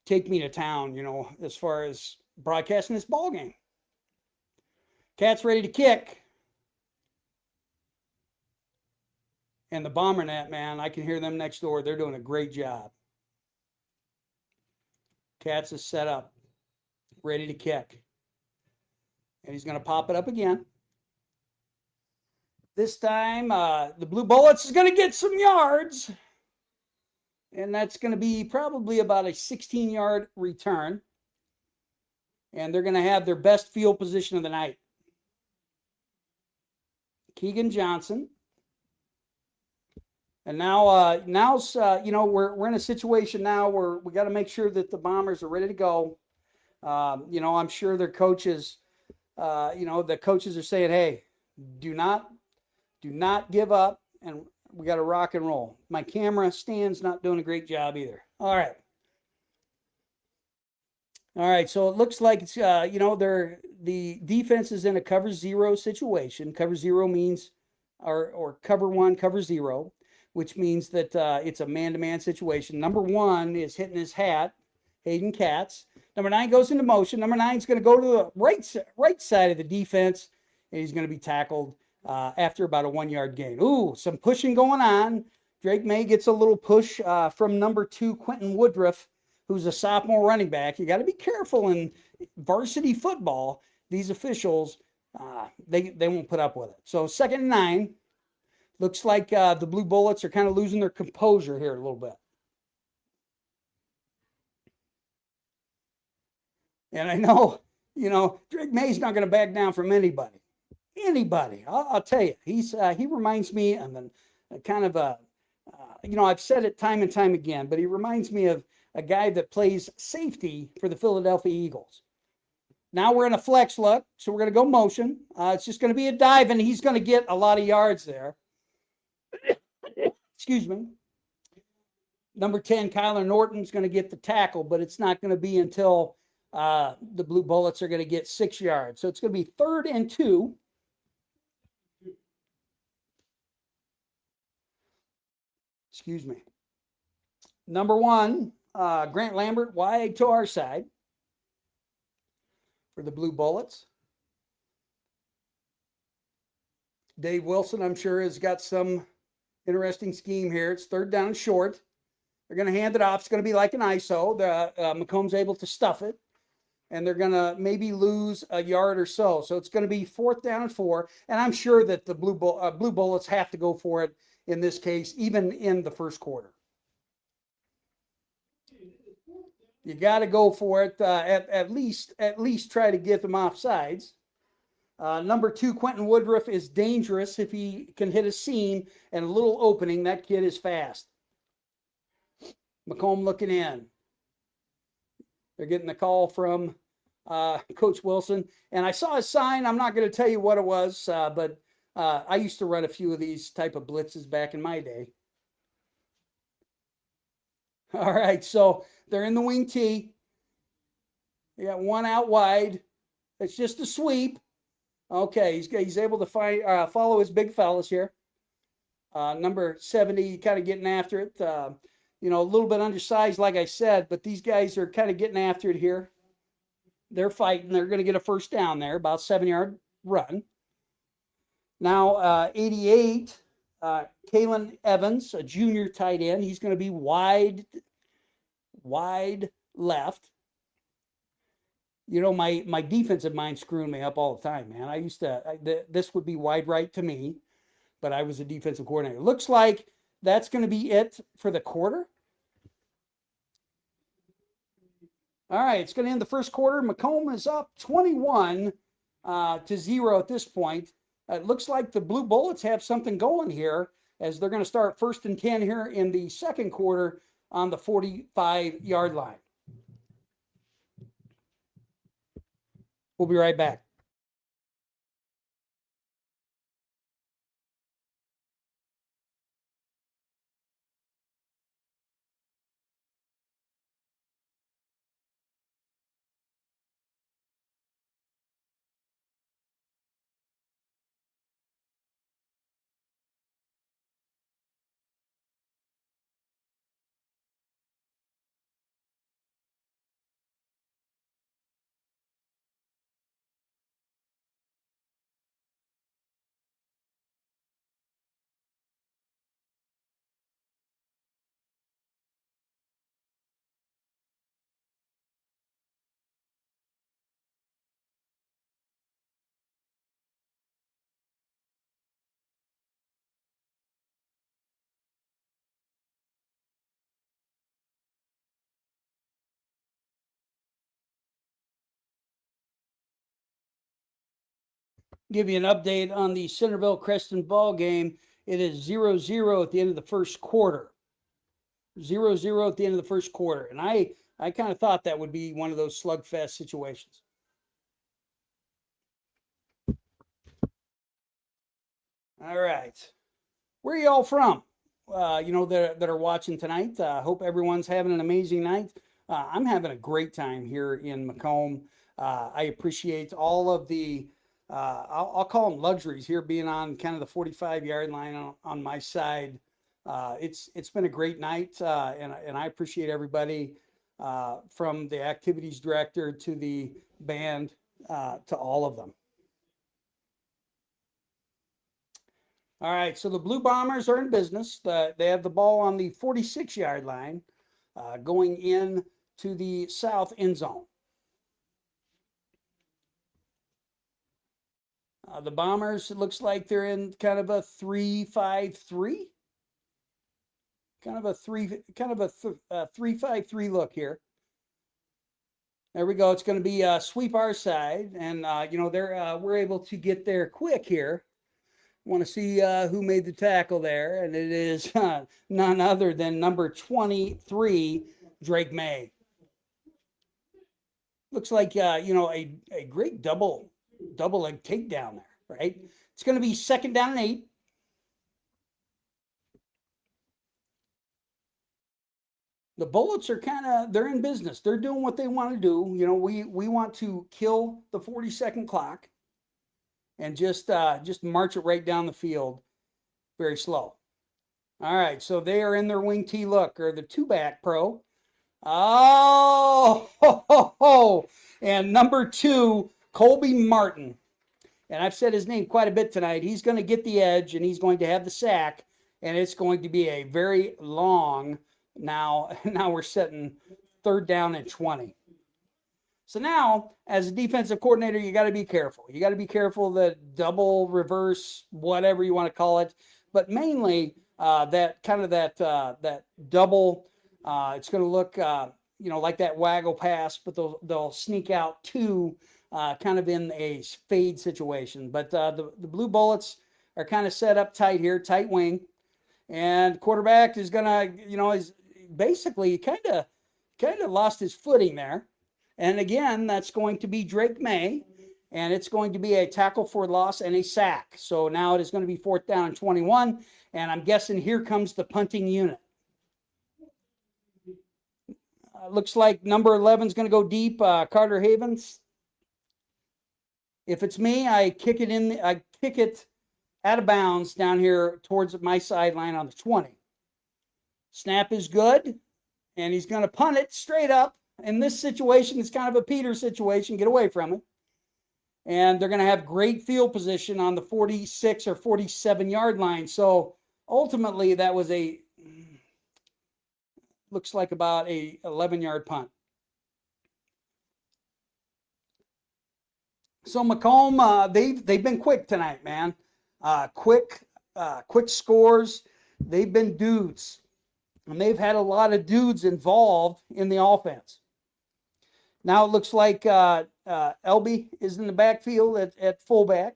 take me to town, as far as broadcasting this ball game. Cat's ready to kick. And the Bomber Net, man, I can hear them next door. They're doing a great job. Cats is set up, ready to kick. And he's going to pop it up again. This time, the Blue Bullets is going to get some yards. And that's going to be probably about a 16-yard return. And they're going to have their best field position of the night. Keegan Johnson. And now, we're in a situation now where we got to make sure that the Bombers are ready to go. I'm sure their coaches, the coaches are saying, hey, do not give up, and we got to rock and roll. My camera stand's not doing a great job either. All right. So it looks like it's, the defense is in a cover zero situation. Cover zero means, or cover one, cover zero, which means that it's a man-to-man situation. Number one is hitting his hat, Hayden Katz. Number 9 goes into motion. Number 9 is going to go to the right side of the defense, and he's going to be tackled after about a 1-yard gain. Ooh, some pushing going on. Drake May gets a little push from number 2, Quentin Woodruff, who's a sophomore running back. You got to be careful in varsity football. These officials, they won't put up with it. So 2nd and 9. Looks like the Blue Bullets are kind of losing their composure here a little bit. And I know, Drake May's not going to back down from anybody. I'll tell you, he reminds me of a kind of a, I've said it time and time again, but he reminds me of a guy that plays safety for the Philadelphia Eagles. Now we're in a flex look, so we're going to go motion. It's just going to be a dive, and he's going to get a lot of yards there. Excuse me. Number 10, Kyler Norton's going to get the tackle, but it's not going to be until the Blue Bullets are going to get 6 yards. So it's going to be 3rd and 2. Excuse me. Number 1, Grant Lambert wide to our side for the Blue Bullets. Dave Wilson, I'm sure, has got some interesting scheme here. It's 3rd down and short. They're going to hand it off. It's going to be like an ISO. Macomb's able to stuff it, and they're going to maybe lose a yard or so. So it's going to be 4th down and 4, and I'm sure that the Blue Bullets have to go for it in this case, even in the first quarter. You got to go for it. At least try to get them off sides. Number 2, Quentin Woodruff is dangerous if he can hit a seam and a little opening. That kid is fast. Macomb looking in. They're getting the call from Coach Wilson. And I saw a sign. I'm not going to tell you what it was, but I used to run a few of these type of blitzes back in my day. All right, so they're in the wing tee. They got one out wide. It's just a sweep. Okay, he's able to follow his big fellas here. Number 70, kind of getting after it. A little bit undersized, like I said, but these guys are kind of getting after it here. They're fighting. They're going to get a 1st down there, about 7-yard run. Now, 88, Kalen Evans, a junior tight end. He's going to be wide left. My defensive mind screwing me up all the time, man. I used to, this would be wide right to me, but I was a defensive coordinator. Looks like that's going to be it for the quarter. All right, it's going to end the first quarter. Macomb is up 21-0 at this point. It looks like the Blue Bullets have something going here as they're going to start 1st and 10 here in the second quarter on the 45-yard line. We'll be right back. Give you an update on the Centerville Creston ball game. It is 0-0 at the end of the first quarter. 0-0 at the end of the first quarter. And I kind of thought that would be one of those slugfest situations. All right. Where are y'all from? That are watching tonight. Hope everyone's having an amazing night. I'm having a great time here in Macomb. I appreciate all of the, I'll call them luxuries here, being on kind of the 45-yard line on my side. It's been a great night, and I appreciate everybody, from the activities director to the band, to all of them. All right, so the Blue Bombers are in business. They have the ball on the 46-yard line, going in to the south end zone. The Bombers, it looks like they're in kind of a 3-5-3. Kind of a 3-5-3 look here. There we go. It's going to be sweep our side, and we're able to get there quick here. Want to see who made the tackle there, and it is none other than number 23, Drake May. Looks like a great double leg takedown there, right? It's going to be 2nd down and 8. The Bullets are they're in business. They're doing what they want to do. We want to kill the 40-second clock and just march it right down the field very slow. All right, so they are in their wing T look, or the two-back pro. Oh, ho, ho, ho. And number 2, Colby Martin. And I've said his name quite a bit tonight. He's going to get the edge, and he's going to have the sack, and it's going to be a very long, now we're setting 3rd down and 20. So now, as a defensive coordinator, you got to be careful. You got to be careful that double, reverse, whatever you want to call it, but mainly that double. It's going to look, like that waggle pass, but they'll sneak out 2, kind of in a fade situation. But the Blue Bullets are kind of set up tight here, tight wing, and quarterback is gonna, is basically kind of lost his footing there. And again, that's going to be Drake May, and it's going to be a tackle for loss and a sack. So now it is going to be 4th down and 21, and I'm guessing here comes the punting unit. Looks like number 11 is going to go deep, Carter Havens. If it's me, I kick it out of bounds down here towards my sideline on the 20. Snap is good, and he's going to punt it straight up. In this situation, it's kind of a Peter situation. Get away from it. And they're going to have great field position on the 46 or 47-yard line. So ultimately, that was looks like about a 11-yard punt. So Macomb, they've been quick tonight, man. Quick scores. They've been dudes. And they've had a lot of dudes involved in the offense. Now it looks like Elby is in the backfield at fullback.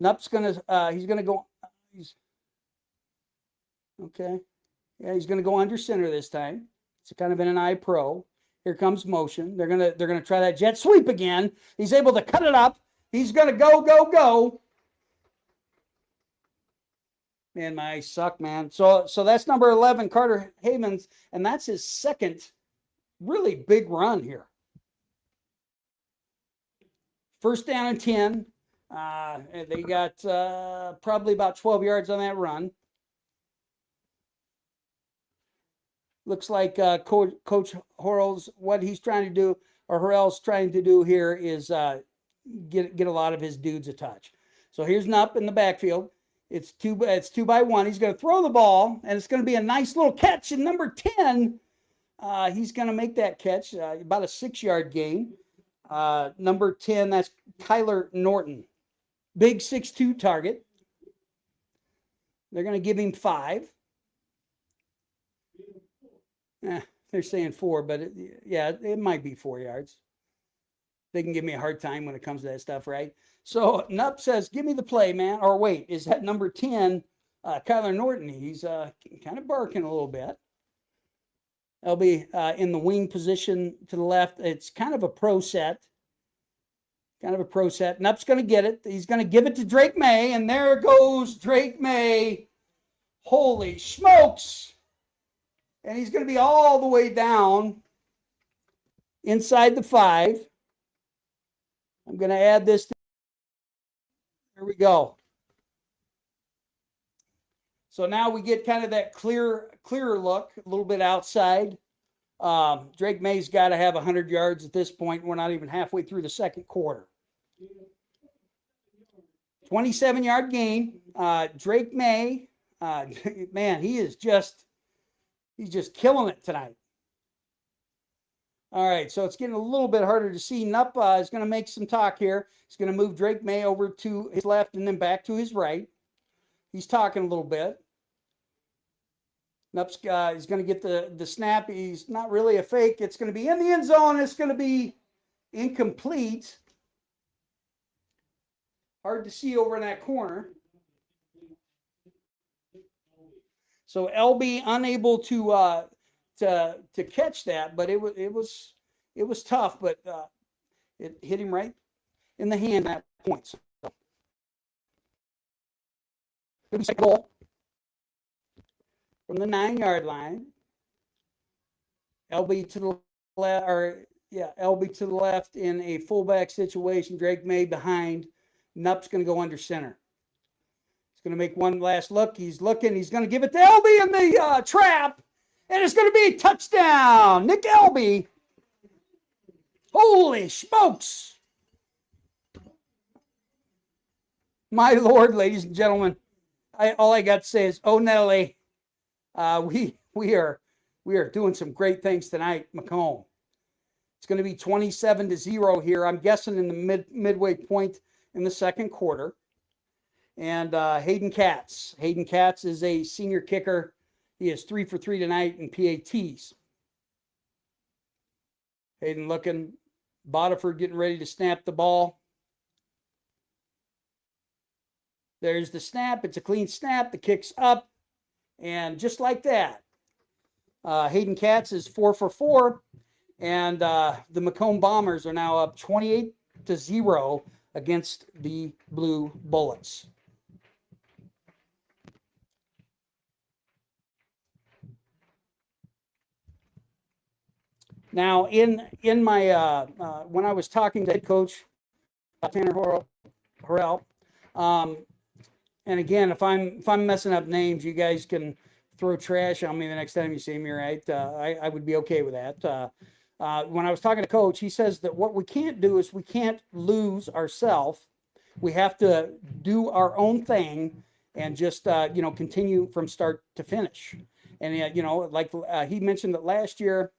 Nupp's he's gonna go. Okay. Yeah, he's gonna go under center this time. It's kind of in an I pro. Here comes motion. They're gonna try that jet sweep again. He's able to cut it up. He's gonna go. Man, my eyes suck, man. So that's number 11, Carter Havens, and that's his 2nd really big run here. 1st down and 10. They got probably about 12 yards on that run. Looks like Coach Horrell's Horrell's trying to do here is get a lot of his dudes a touch. So here's Nupp in the backfield. It's 2 by 1. He's going to throw the ball, and it's going to be a nice little catch. And number 10, he's going to make that catch, about a 6-yard gain. Number 10, that's Kyler Norton. Big 6'2" target. They're going to give him 5. They're saying 4, but it might be 4 yards. They can give me a hard time when it comes to that stuff, right? So Nup says, give me the play, man. Or wait, is that number 10, Kyler Norton? He's kind of barking a little bit. LB in the wing position to the left. It's kind of a pro set. Nup's going to get it. He's going to give it to Drake May, and there goes Drake May. Holy smokes. And he's going to be all the way down inside the 5. I'm going to add this. Here we go. So now we get kind of that clearer look, a little bit outside. Drake May's got to have 100 yards at this point. We're not even halfway through the second quarter. 27-yard gain. Drake May, man, he's just killing it tonight. All right, so it's getting a little bit harder to see. Nup is going to make some talk here. He's going to move Drake May over to his left and then back to his right. He's talking a little bit. Nup's he's going to get the snap. He's not really a fake. It's going to be in the end zone. It's going to be incomplete. Hard to see over in that corner. So LB unable to catch that, but it was tough. But it hit him right in the hand at that point. So, good second goal from the 9-yard line. LB to the left, LB to the left in a fullback situation. Drake May behind. Nup's going to go under center. He's going to make one last look. He's looking. He's going to give it to LB in the trap. And it's going to be a touchdown. Nick LB. Holy smokes. My Lord, ladies and gentlemen. All I got to say is, oh, Nelly, we are doing some great things tonight, Macomb. It's going to be 27-0 here. I'm guessing in the midway point in the second quarter. And Hayden Katz. Hayden Katz is a senior kicker. He is 3 for 3 tonight in PATs. Hayden looking. Bodiford getting ready to snap the ball. There's the snap. It's a clean snap. The kick's up. And just like that, Hayden Katz is 4 for 4. And the Macomb Bombers are now up 28-0 against the Blue Bullets. Now, in my when I was talking to head coach Tanner Horrell, and again, if I'm messing up names, you guys can throw trash on me the next time you see me, right? I would be okay with that. When I was talking to Coach, he says that what we can't do is we can't lose ourselves. We have to do our own thing and just continue from start to finish. And like he mentioned that last year.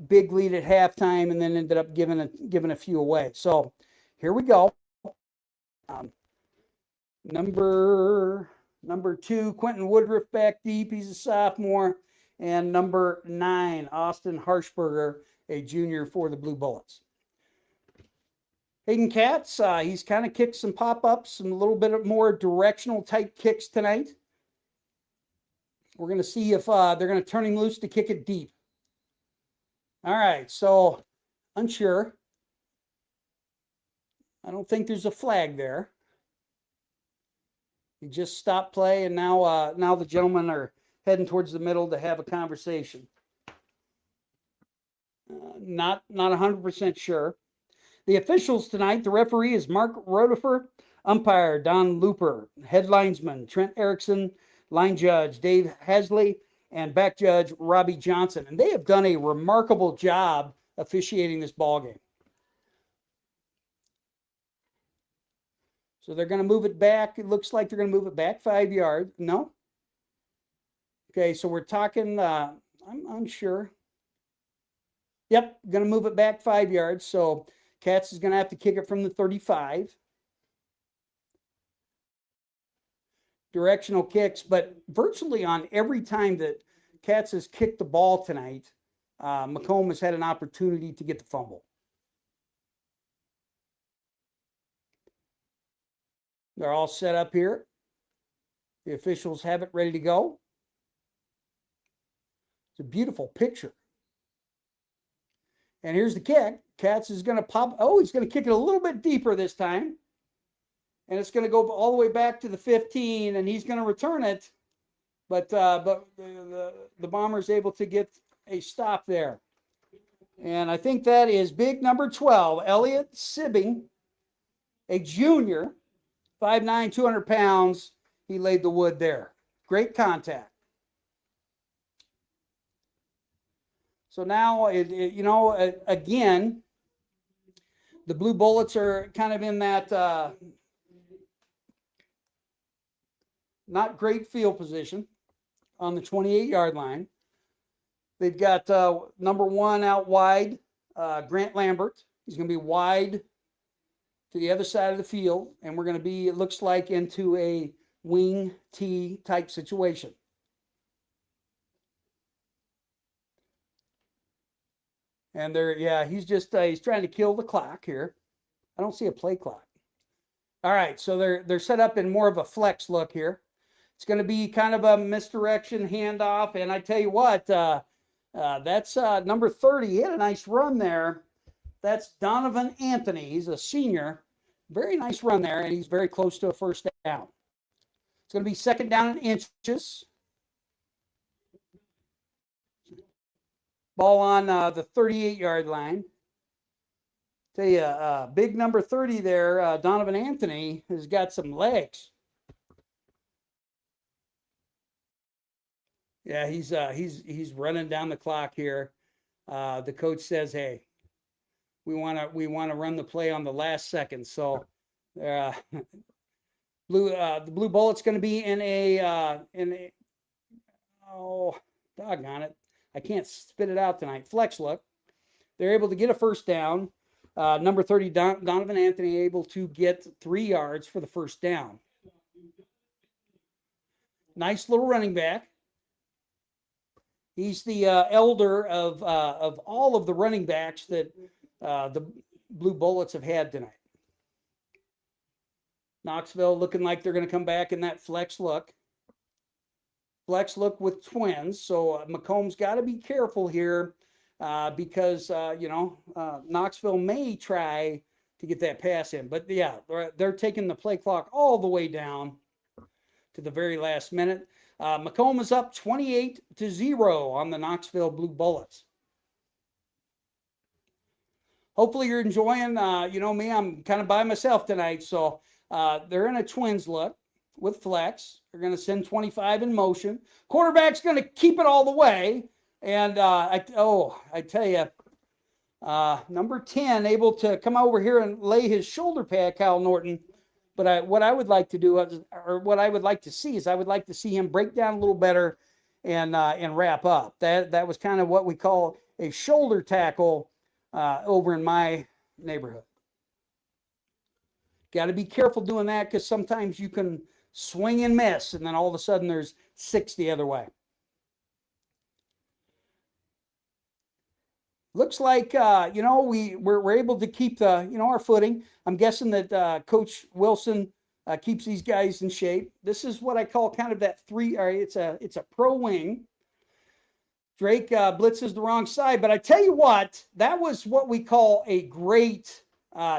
Big lead at halftime, and then ended up giving a few away. So here we go. Number 2, Quentin Woodruff back deep. He's a sophomore. And number 9, Austin Harshberger, a junior for the Blue Bullets. Hayden Katz, he's kind of kicked some pop-ups, some a little bit more directional type kicks tonight. We're going to see if they're going to turn him loose to kick it deep. All right, so unsure. I don't think there's a flag there. He just stopped play, and now the gentlemen are heading towards the middle to have a conversation. Not 100% sure. The officials tonight, the referee is Mark Rodefer, umpire Don Looper, head linesman Trent Erickson, line judge Dave Hasley, and back judge Robbie Johnson. And they have done a remarkable job officiating this ball game. So they're going to move it back. It looks like they're going to move it back 5 yards. No? Okay, so we're talking, I'm unsure. Yep, going to move it back 5 yards. So Katz is going to have to kick it from the 35. Directional kicks, but virtually on every time that Katz has kicked the ball tonight, Macomb has had an opportunity to get the fumble. They're all set up here. The officials have it ready to go. It's a beautiful picture. And here's the kick. Katz is going to pop. Oh, he's going to kick it a little bit deeper this time. And it's going to go all the way back to the 15, and he's going to return it. But the Bomber's able to get a stop there. And I think that is big number 12, Elliot Sibbing, a junior, 5'9", 200 pounds. He laid the wood there. Great contact. So now, again, the Blue Bullets are kind of in that not great field position on the 28-yard line. They've got number 1 out wide, Grant Lambert. He's going to be wide to the other side of the field, and we're going to be, it looks like, into a wing T type situation. And he's just he's trying to kill the clock here. I don't see a play clock. All right, so they're set up in more of a flex look here. It's going to be kind of a misdirection handoff, and I tell you what, that's number 30. He had a nice run there. That's Donovan Anthony. He's a senior. Very nice run there, and he's very close to a first down. It's going to be second down in inches. Ball on the 38-yard line. Tell you, big number 30 there, Donovan Anthony, has got some legs. Yeah, he's running down the clock here. The coach says, "Hey, we want to run the play on the last second." So, the Blue Bullets going to be in a oh, doggone it, I can't spit it out tonight. Flex look. They're able to get a first down. Number 30, Donovan Anthony, able to get 3 yards for the first down. Nice little running back. He's the elder of all of the running backs that the Blue Bullets have had tonight. Knoxville looking like they're going to come back in that flex look. Flex look with twins. So Macomb's got to be careful here because, Knoxville may try to get that pass in. But, yeah, they're taking the play clock all the way down to the very last minute. Macomb is up 28-0 on the Knoxville Blue Bullets. Hopefully you're enjoying, me, I'm kind of by myself tonight. So they're in a twins look with flex. They're going to send 25 in motion. Quarterback's going to keep it all the way. And I tell you, number 10 able to come over here and lay his shoulder pad, Kyle Norton. But what I would like to do, or what I would like to see, is I would like to see him break down a little better and wrap up. That was kind of what we call a shoulder tackle over in my neighborhood. Got to be careful doing that because sometimes you can swing and miss, and then all of a sudden there's 6 the other way. Looks like, we're able to keep our footing. I'm guessing that Coach Wilson keeps these guys in shape. This is what I call kind of that it's a pro wing. Drake blitzes the wrong side, but I tell you what, that was what we call a great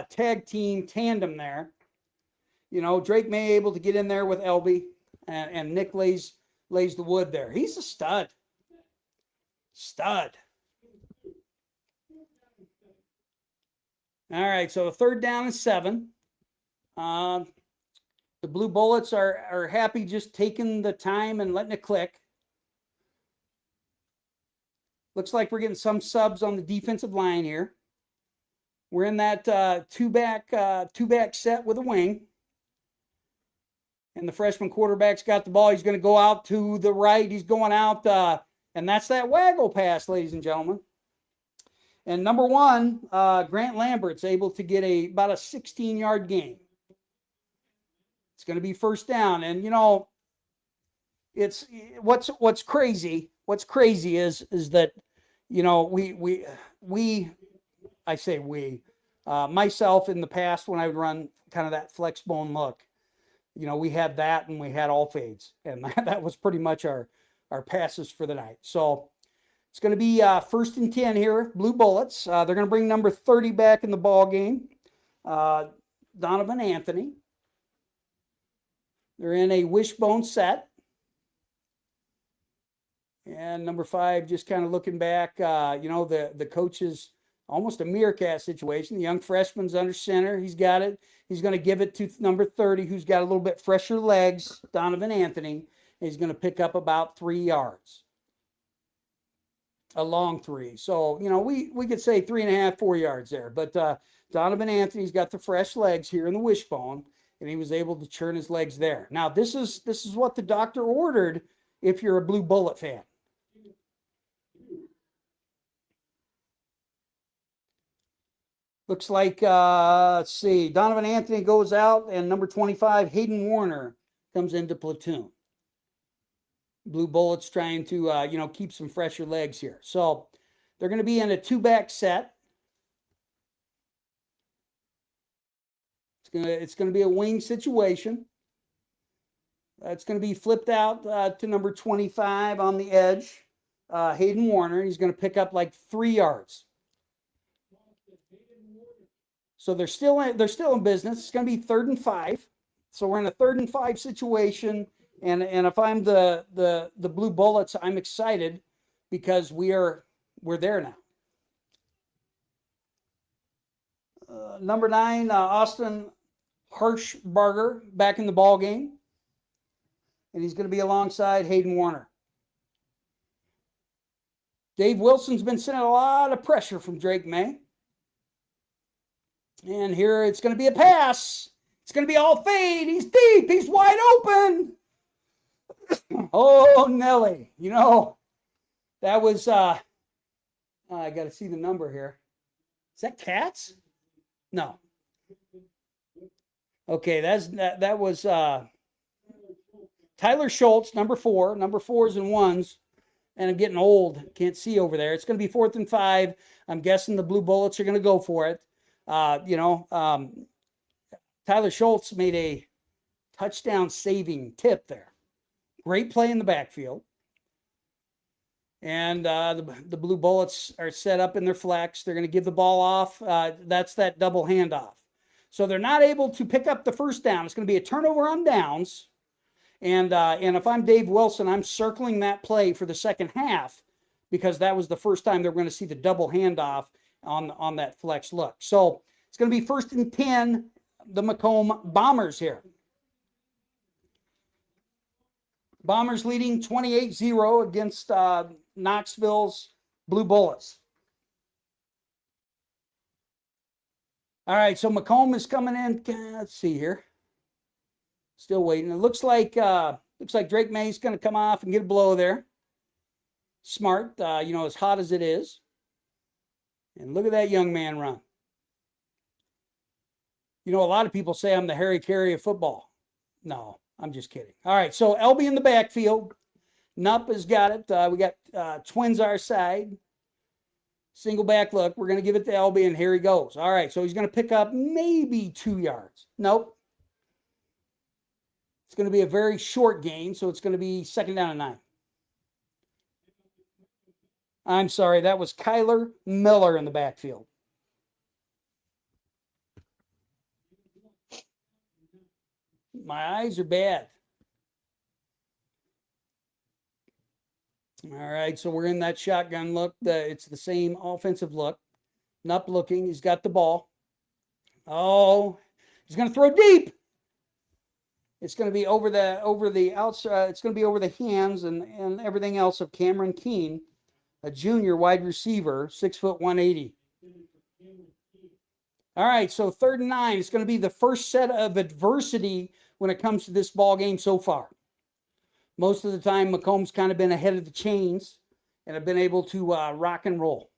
tag team tandem there. Drake may able to get in there with Elby, and Nick lays the wood there. He's a stud. All right, so 3rd down and 7. The Blue Bullets are happy just taking the time and letting it click. Looks like we're getting some subs on the defensive line here. We're in that two-back set with a wing. And the freshman quarterback's got the ball. He's going to go out to the right. He's going out, and that's that waggle pass, ladies and gentlemen. And number 1, Grant Lambert's able to get about a 16-yard gain. It's going to be first down. And, it's what's crazy. What's crazy is that, myself in the past when I would run kind of that flex bone look, we had that and we had all fades. And that was pretty much our passes for the night. So it's going to be 1st and 10 here, Blue Bullets. They're going to bring number 30 back in the ball game, Donovan Anthony. They're in a wishbone set. And number 5, just kind of looking back, the coach's almost a meerkat situation. The young freshman's under center. He's got it. He's going to give it to number 30, who's got a little bit fresher legs, Donovan Anthony. He's going to pick up about 3 yards. A long 3. So, we could say 3.5, 4 yards there. But Donovan Anthony's got the fresh legs here in the wishbone, and he was able to churn his legs there. Now, this is what the doctor ordered if you're a Blue Bullet fan. Looks like, let's see, Donovan Anthony goes out, and number 25, Hayden Warner, comes into platoon. Blue Bullets trying to, keep some fresher legs here. So they're going to be in a 2-back set. It's going to be a wing situation. It's going to be flipped out to number 25 on the edge, Hayden Warner. He's going to pick up like 3 yards. So they're still in business. It's going to be 3rd and 5. So we're in a 3rd and 5 situation. And if I'm the Blue Bullets, I'm excited because we're there now. Number 9, Austin Harshbarger back in the ball game. And he's going to be alongside Hayden Warner. Dave Wilson's been sending a lot of pressure from Drake May. And here it's going to be a pass. It's going to be all fade. He's deep. He's wide open. Oh, Nelly. That was, I got to see the number here. Is that Cats? No. Okay, that was Tyler Schultz, number 4. Number 4s and 1s. And I'm getting old. Can't see over there. It's going to be 4th and 5. I'm guessing the Blue Bullets are going to go for it. Tyler Schultz made a touchdown saving tip there. Great play in the backfield. And the Blue Bullets are set up in their flex. They're going to give the ball off. That's that double handoff. So they're not able to pick up the first down. It's going to be a turnover on downs. And if I'm Dave Wilson, I'm circling that play for the second half because that was the first time they're going to see the double handoff on that flex look. So it's going to be 1st and 10, the Macomb Bombers here. Bombers leading 28-0 against Knoxville's Blue Bullets. All right, so Macomb is coming in. Let's see here. Still waiting. It looks like Drake May's going to come off and get a blow there. Smart, as hot as it is. And look at that young man run. A lot of people say I'm the Harry Carey of football. No, I'm just kidding. All right, so LB in the backfield. Nupp has got it. We got twins our side. Single back look. We're going to give it to LB, and here he goes. All right, so he's going to pick up maybe 2 yards. Nope. It's going to be a very short gain, so it's going to be 2nd down and 9. I'm sorry, that was Kyler Miller in the backfield. My eyes are bad. All right, so we're in that shotgun look. It's the same offensive look. Nupp looking. He's got the ball. Oh, he's going to throw deep. It's going to be over the outside. It's going to be over the hands and everything else of Cameron Keene, a junior wide receiver, 6 foot 180. All right, so 3rd and 9. It's going to be the first set of adversity when it comes to this ball game so far. Most of the time, Macomb's kind of been ahead of the chains and have been able to rock and roll.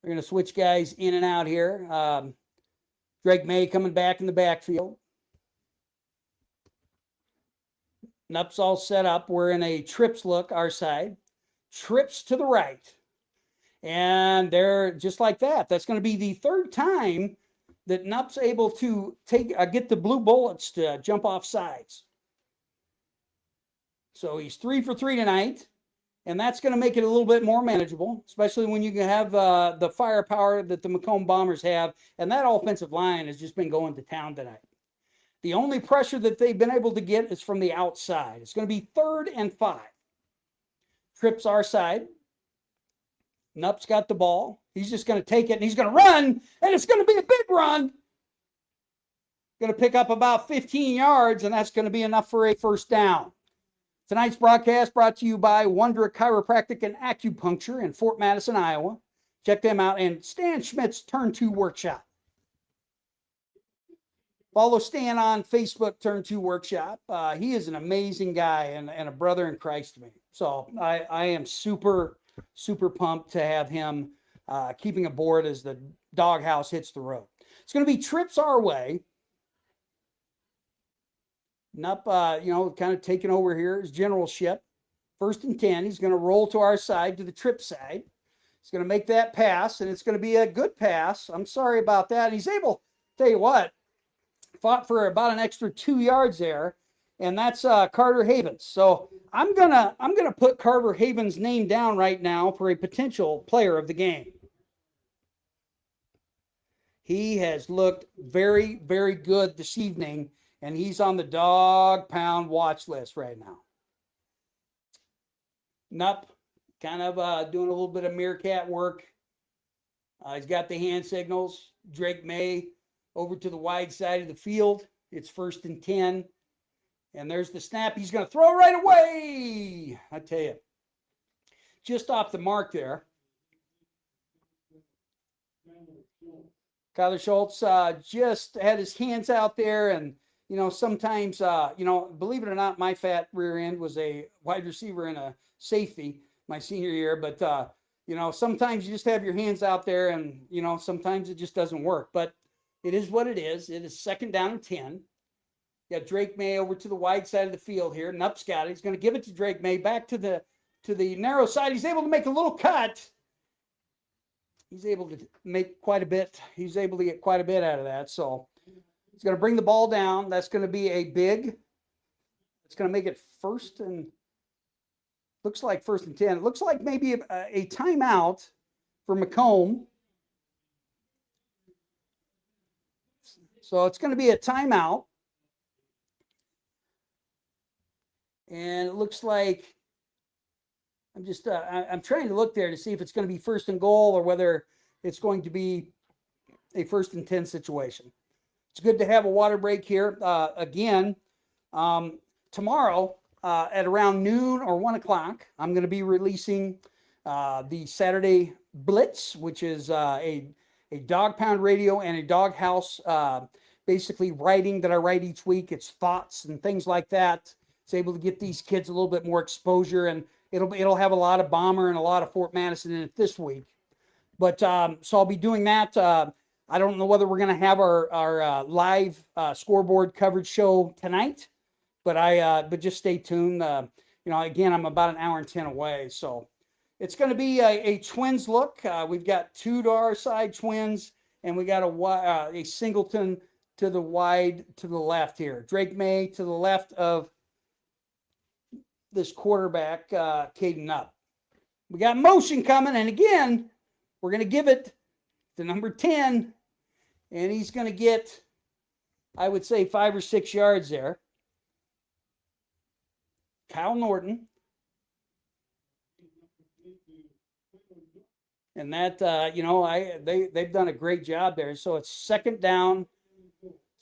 We're going to switch guys in and out here. Drake May coming back in the backfield. Nupp's all set up. We're in a trips look, our side. Trips to the right. And they're just like that. That's going to be the 3rd time that Nup's able to get the blue bullets to jump off sides. So he's 3 for 3 tonight, and that's going to make it a little bit more manageable, especially when you can have the firepower that the Macomb Bombers have, and that offensive line has just been going to town tonight. The only pressure that they've been able to get is from the outside. It's going to be 3rd and 5. Trips our side. Nup's got the ball. He's just going to take it, and he's going to run, and it's going to be a big run. Going to pick up about 15 yards, and that's going to be enough for a first down. Tonight's broadcast brought to you by Wondra Chiropractic and Acupuncture in Fort Madison, Iowa. Check them out, and Stan Schmidt's Turn 2 Workshop. Follow Stan on Facebook, Turn 2 Workshop. He is an amazing guy and a brother in Christ to me. So I am super, super pumped to have him keeping aboard as the doghouse hits the road. It's going to be trips our way. Nup, kind of taking over here as generalship. 1st and 10. He's going to roll to our side, to the trip side. He's going to make that pass, and it's going to be a good pass. I'm sorry about that. And he's able, tell you what, fought for about an extra 2 yards there, and that's Carter Havens. So I'm gonna put Carter Havens' name down right now for a potential player of the game. He has looked very, very good this evening, and he's on the dog pound watch list right now. Nup kind of doing a little bit of meerkat work. He's got the hand signals. Drake May over to the wide side of the field. It's 1st and 10. And there's the snap. He's going to throw right away. I tell you, just off the mark there. Kyler Schultz just had his hands out there, and sometimes, believe it or not, my fat rear end was a wide receiver and a safety my senior year. But, sometimes you just have your hands out there, and, sometimes it just doesn't work. But it is what it is. It is 2nd down and 10. You got Drake May over to the wide side of the field here. Nup's got it. He's going to give it to Drake May back to the narrow side. He's able to make a little cut. He's able to make quite a bit. He's able to get quite a bit out of that. So he's going to bring the ball down. That's going to be a big. It's going to make it 1st and looks like 1st and 10. It looks like maybe a timeout for Macomb. So it's going to be a timeout. And it looks like I'm trying to look there to see if it's going to be 1st and goal or whether it's going to be a 1st and 10 situation. It's good to have a water break here. Again, tomorrow at around noon or 1 o'clock, I'm going to be releasing the Saturday Blitz, which is a dog pound radio and a dog house, basically writing that I write each week. It's thoughts and things like that. It's able to get these kids a little bit more exposure, and it'll have a lot of Bomber and a lot of Fort Madison in it this week. But so I'll be doing that. I don't know whether we're going to have our live scoreboard coverage show tonight, but just stay tuned. Again, I'm about an hour and 10 away, so it's going to be a Twins look. We've got 2 to our side Twins, and we got a Singleton to the wide to the left here. Drake May to the left of this quarterback, Caden Nup. We got motion coming, and again, we're going to give it to number 10, and he's going to get, I would say, 5 or 6 yards there. Kyle Norton. And that, they've done a great job there. So it's 2nd down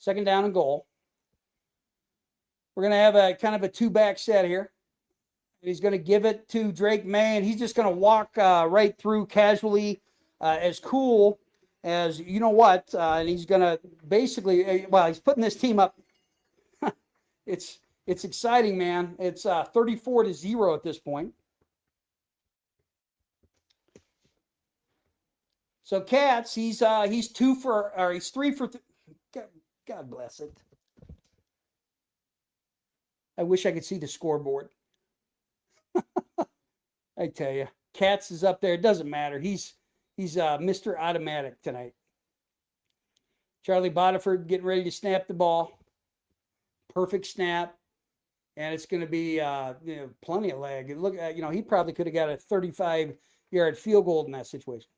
and goal. We're going to have a kind of a 2-back set here. He's going to give it to Drake May, and he's just going to walk right through casually, as cool as you know what. And he's going to basically, he's putting this team up. It's exciting, man. It's 34-0 at this point. So Katz, he's 3 for. God bless it. I wish I could see the scoreboard. I tell you, Katz is up there. It doesn't matter. He's Mr. Automatic tonight. Charlie Bodiford getting ready to snap the ball. Perfect snap. And it's going to be plenty of leg. Look, he probably could have got a 35-yard field goal in that situation.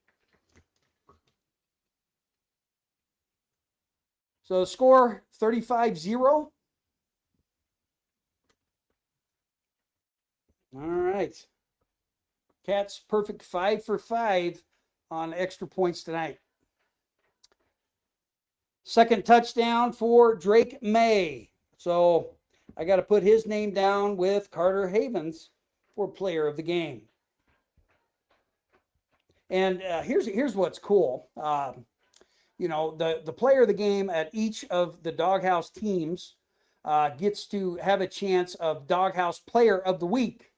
So the score, 35-0. All right. Cats perfect 5 for 5 on extra points tonight. Second touchdown for Drake May. So I got to put his name down with Carter Havens for player of the game. And here's what's cool. The player of the game at each of the Doghouse teams gets to have a chance of Doghouse Player of the Week.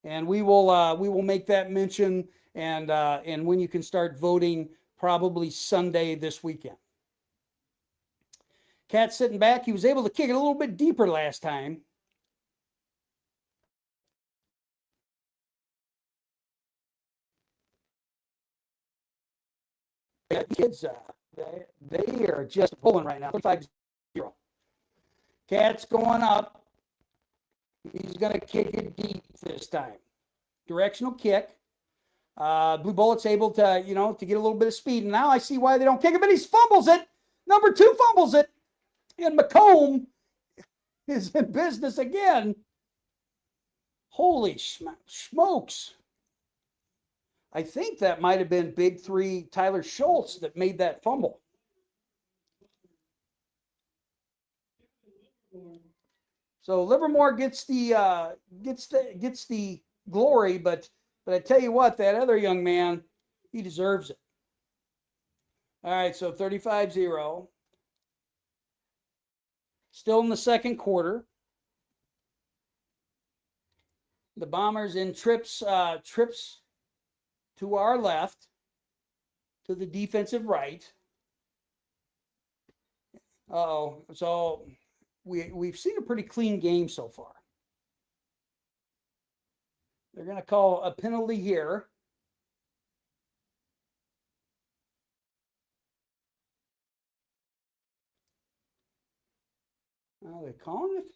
And we will make that mention and when you can start voting, probably Sunday this weekend. Cat sitting back. He was able to kick it a little bit deeper last time. Kids, they are just rolling right now. 5-0. Cat's going up. He's going to kick it deep this time. Directional kick. Blue Bullet's able to, to get a little bit of speed. And now I see why they don't kick it, but he fumbles it. Number 2 fumbles it. And Macomb is in business again. Holy smokes. I think that might have been Big 3 Tyler Schultz that made that fumble. So Livermore gets the glory, but I tell you what, that other young man, he deserves it. All right, so 35-0. Still in the second quarter. The Bombers in trips to our left, to the defensive right. So we've seen a pretty clean game so far. They're going to call a penalty here. Are they calling it?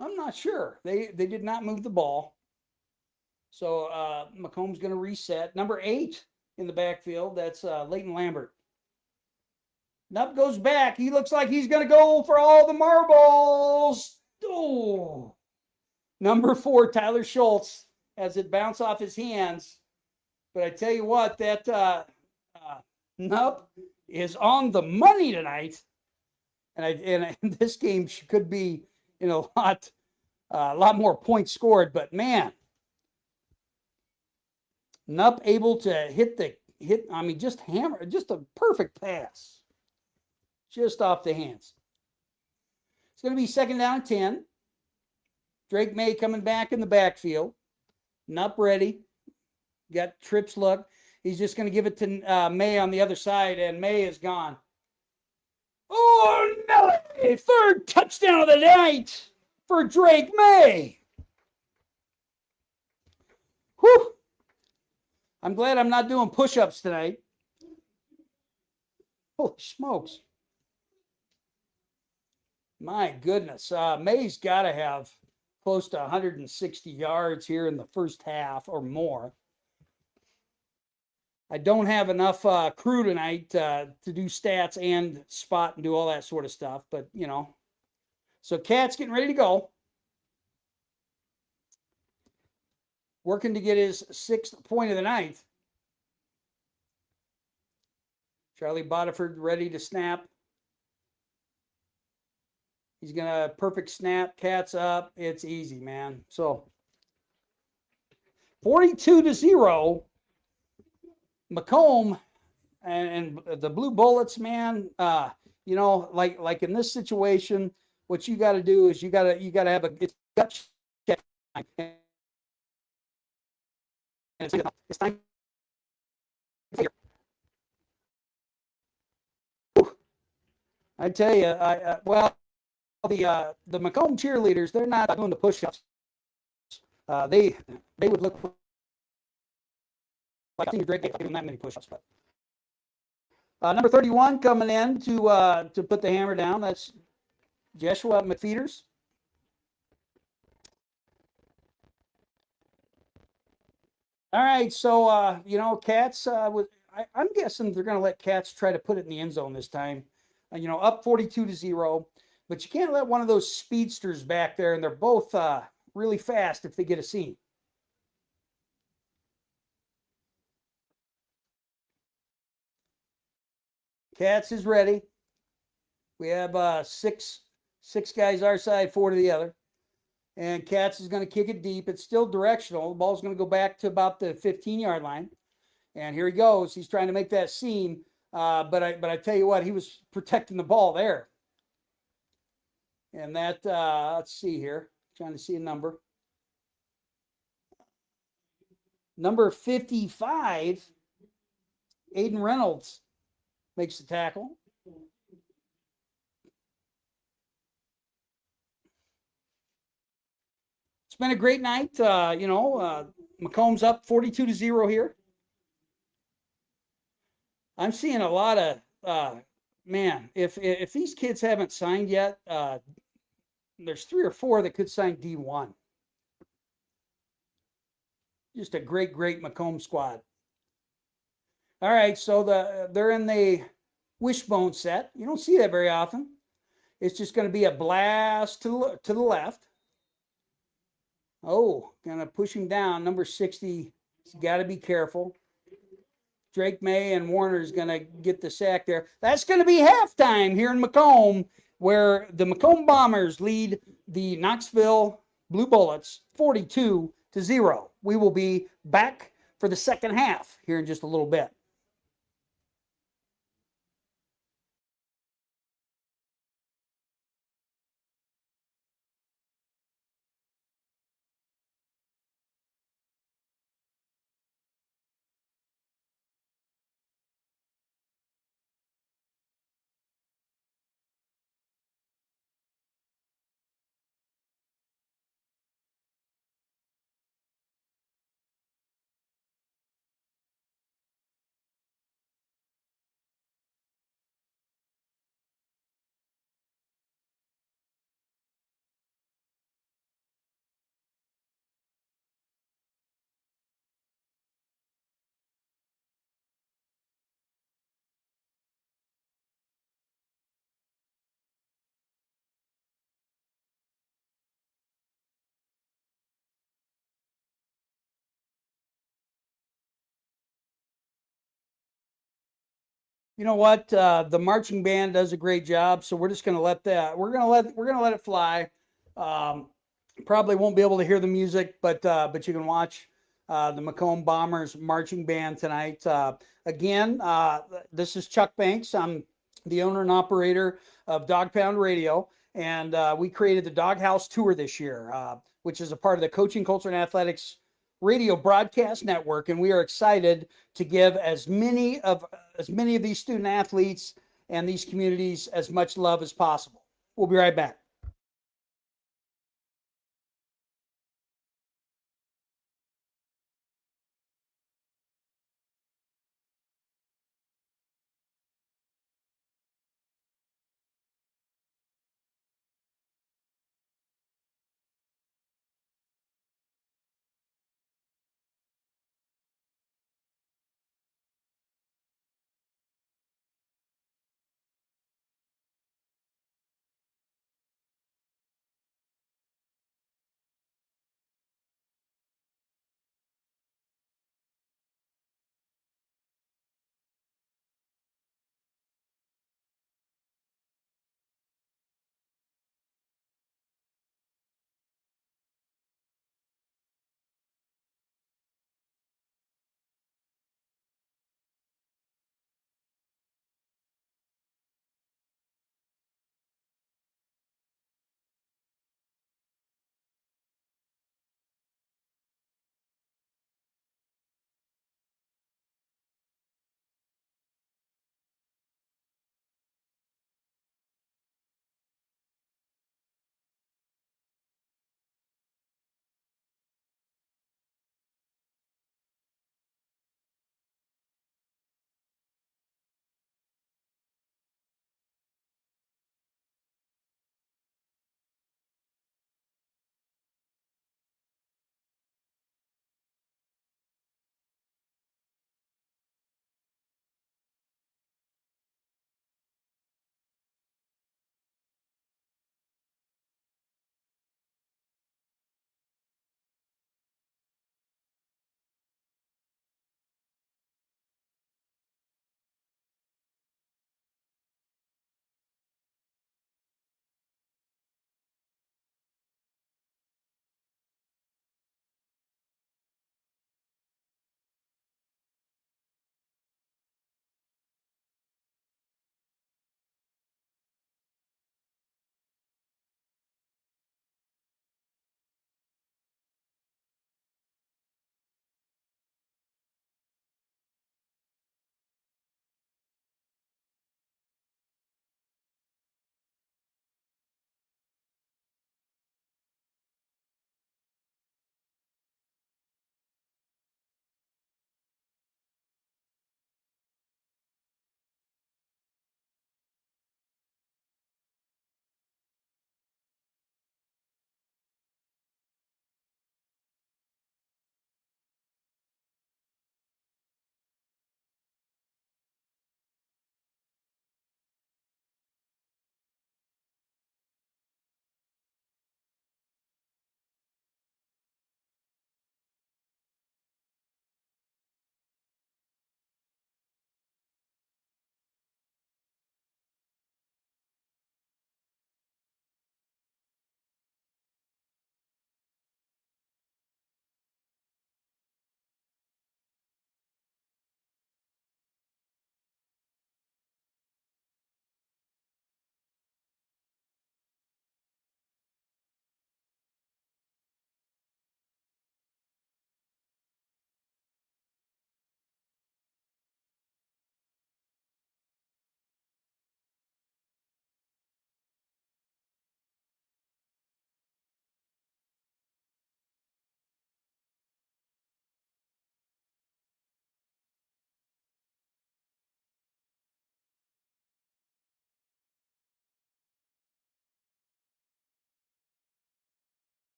I'm not sure. They did not move the ball. So Macomb's going to reset. Number 8 in the backfield, that's Leighton Lambert. Nup goes back. He looks like he's going to go for all the marbles. Oh. Number 4, Tyler Schultz, as it bounced off his hands. But I tell you what, that Nup is on the money tonight. And this game could be a lot more points scored. But man, Nup able to hit just hammer, just a perfect pass. Just off the hands. It's going to be second down and 10. Drake May coming back in the backfield. Nup ready. Got trips look. He's just going to give it to May on the other side, and May is gone. Oh, no! Third touchdown of the night for Drake May. Whew. I'm glad I'm not doing push-ups tonight. Holy smokes. My goodness. May's got to have close to 160 yards here in the first half or more. I don't have enough crew tonight to do stats and spot and do all that sort of stuff, but, So Cat's getting ready to go. Working to get his 6th point of the night. Charlie Bodiford ready to snap. He's going to perfect snap. Cat's up. It's easy, man. So 42-0. Macomb and the Blue Bullets, man. Like in this situation, what you got to do is you got to have a gut check. It's time. I tell you, the Macomb cheerleaders, they're not doing the push-ups. They would look like I think Greg gave them that many push-ups, but Number 31 coming in to put the hammer down. That's Joshua McFeeters. All right, so Cats. I'm guessing they're going to let Cats try to put it in the end zone this time. Up 42-0, but you can't let one of those speedsters back there, and they're both really fast if they get a seam. Cats is ready. We have six guys our side, four to the other. And Cats is going to kick it deep. It's still directional. The ball's going to go back to about the 15-yard line. And here he goes. He's trying to make that seam. But I tell you what, he was protecting the ball there. And that, let's see here. Trying to see a number. Number 55, Aiden Reynolds makes the tackle. It's been a great night. Macomb's up 42-0 here. I'm seeing a lot of man. If these kids haven't signed yet, there's 3 or 4 that could sign D1. Just a great Macomb squad. All right, so they're in the wishbone set. You don't see that very often. It's just going to be a blast to the left. Oh, gonna push him down. Number 60. He's got to be careful. Drake May and Warner's going to get the sack there. That's going to be halftime here in Macomb, where the Macomb Bombers lead the Knoxville Blue Bullets 42-0. We will be back for the second half here in just a little bit. You know what? The marching band does a great job, so we're just going to let that. We're gonna let it fly. Um, Probably won't be able to hear the music, but you can watch the Macomb Bombers marching band tonight. Again, this is Chuck Banks. I'm the owner and operator of Dog Pound Radio, and we created the Doghouse Tour this year, which is a part of the Coaching Culture and Athletics radio broadcast network, and we are excited to give as many of these student athletes and these communities as much love as possible. We'll be right back.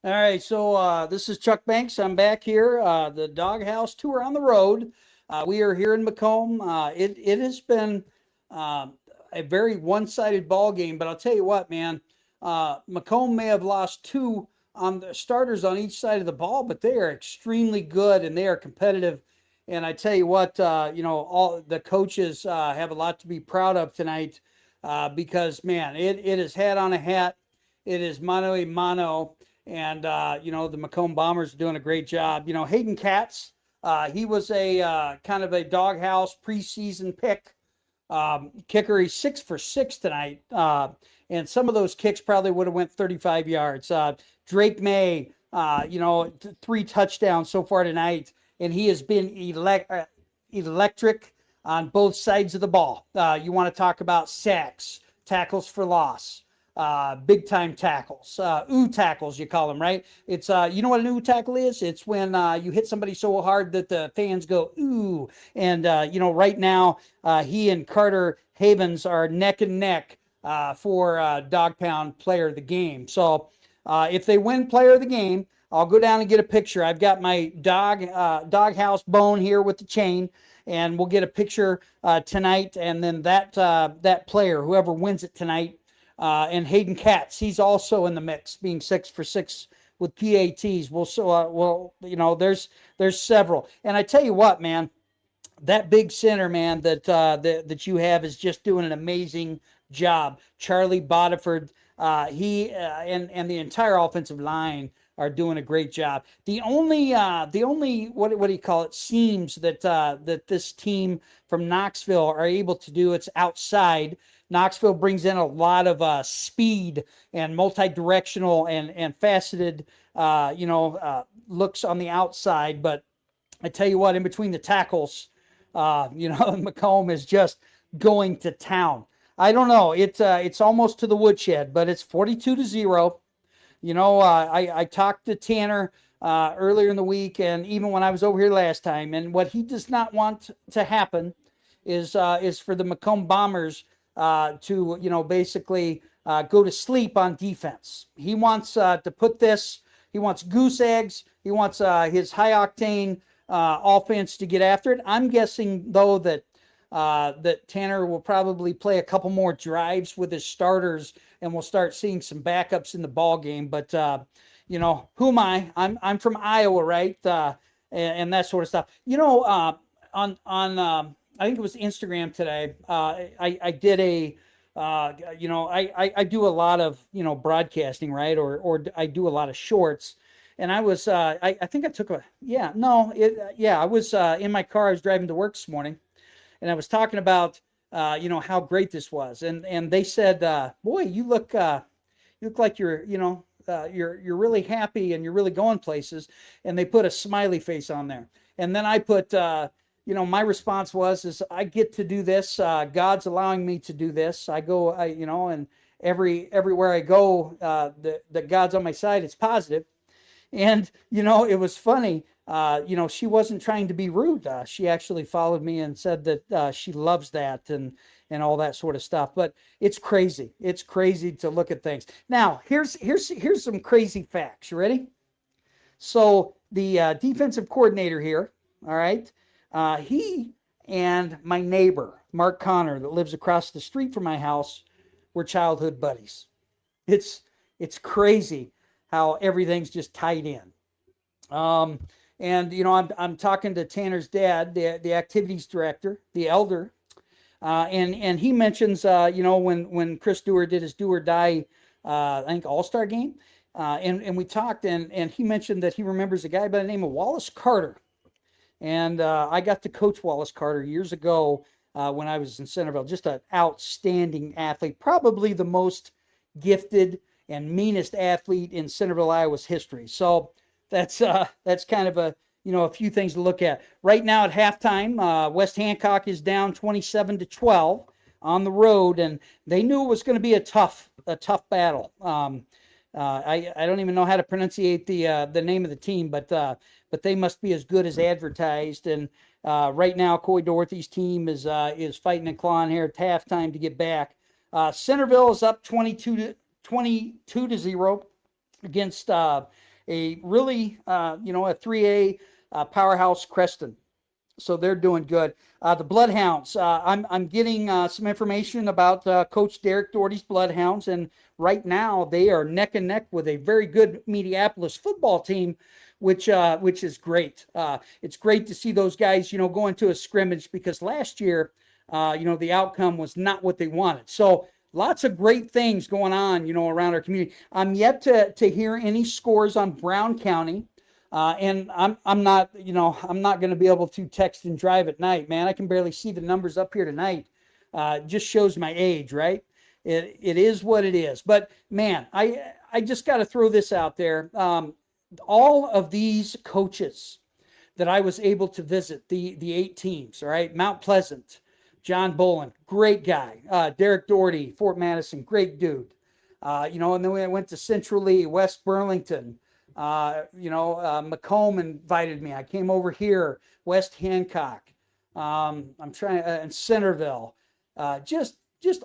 All right, so this is Chuck Banks. I'm back here, the Doghouse Tour on the road. We are here in Macomb. It has been uh, a very one-sided ball game, but I'll tell you what, man, Macomb may have lost two on the starters on each side of the ball, but they are extremely good and they are competitive. And I tell you what, all the coaches have a lot to be proud of tonight because, man, it is hat on a hat. It is mano a mano. And, the Macomb Bombers are doing a great job. Hayden Katz, he was a kind of a doghouse preseason pick kicker. He's 6 for 6 tonight. And some of those kicks probably would have went 35 yards. Drake May, 3 touchdowns so far tonight. And he has been electric on both sides of the ball. You want to talk about sacks, tackles for loss. Big time tackles, tackles, you call them, right? It's, you know what an tackle is? It's when you hit somebody so hard that the fans go, ooh. And, right now, he and Carter Havens are neck and neck for Dog Pound Player of the Game. So if they win Player of the Game, I'll go down and get a picture. I've got my doghouse bone here with the chain, and we'll get a picture tonight. And then that player, whoever wins it tonight, and Hayden Katz, he's also in the mix, being 6 for 6 with PATs. There's several. And I tell you what, man, that big center, man, that you have is just doing an amazing job. Charlie Bodiford, he and the entire offensive line are doing a great job. The only what do you call it, seams that this team from Knoxville are able to do, it's outside. Knoxville brings in a lot of speed and multi-directional and faceted looks on the outside. But I tell you what, in between the tackles, Macomb is just going to town. I don't know. It's almost to the woodshed, but it's 42-0. I talked to Tanner earlier in the week, and even when I was over here last time, and what he does not want to happen is for the Macomb Bombers to basically go to sleep on defense. He wants to put this. He wants goose eggs. He wants his high octane offense to get after it. I'm guessing though that Tanner will probably play a couple more drives with his starters, and we'll start seeing some backups in the ball game. But who am I? I'm from Iowa, right? And that sort of stuff. On I think it was Instagram today. I did I do a lot of broadcasting, right? Or I do a lot of shorts. And I was I think I took I was in my car. I was driving to work this morning, and I was talking about how great this was, and they said, boy, you look like you're you're really happy and you're really going places. And they put a smiley face on there, and then I put my response is I get to do this. God's allowing me to do this. I go, and everywhere I go, the God's on my side. It's positive. And, it was funny. She wasn't trying to be rude. She actually followed me and said that she loves that and all that sort of stuff. But it's crazy. It's crazy to look at things. Now, here's some crazy facts. You ready? So the defensive coordinator here, all right, he and my neighbor, Mark Connor, that lives across the street from my house, were childhood buddies. It's crazy how everything's just tied in. I'm talking to Tanner's dad, the activities director, the elder, and he mentions, when Chris Dewar did his do or die, I think All-Star game, and we talked, and he mentioned that he remembers a guy by the name of Wallace Carter. And I got to coach Wallace Carter years ago when I was in Centerville. Just an outstanding athlete, probably the most gifted and meanest athlete in Centerville, Iowa's history. So that's kind of a few things to look at. Right now at halftime, West Hancock is down 27-12 on the road, and they knew it was going to be a tough battle. I don't even know how to pronunciate the name of the team, but they must be as good as advertised. And right now, Coy Dorothy's team is fighting and clawing here at halftime to get back. Centerville is up 22-0 against a really, a 3A powerhouse Creston. So they're doing good. The Bloodhounds. I'm getting some information about Coach Derek Doherty's Bloodhounds, and right now they are neck and neck with a very good Minneapolis football team, which is great. It's great to see those guys, go into a scrimmage, because last year, the outcome was not what they wanted. So lots of great things going on, around our community. I'm yet to hear any scores on Brown County. And I'm not going to be able to text and drive at night, man. I can barely see the numbers up here tonight. Just shows my age, right? It is what it is. But man, I just got to throw this out there. All of these coaches that I was able to visit, the 8 teams, all right, Mount Pleasant, John Bolin, great guy. Derek Doherty, Fort Madison, great dude. And then we went to Central Lee, West Burlington. Macomb invited me. I came over here, West Hancock. I'm trying, and Centerville. Just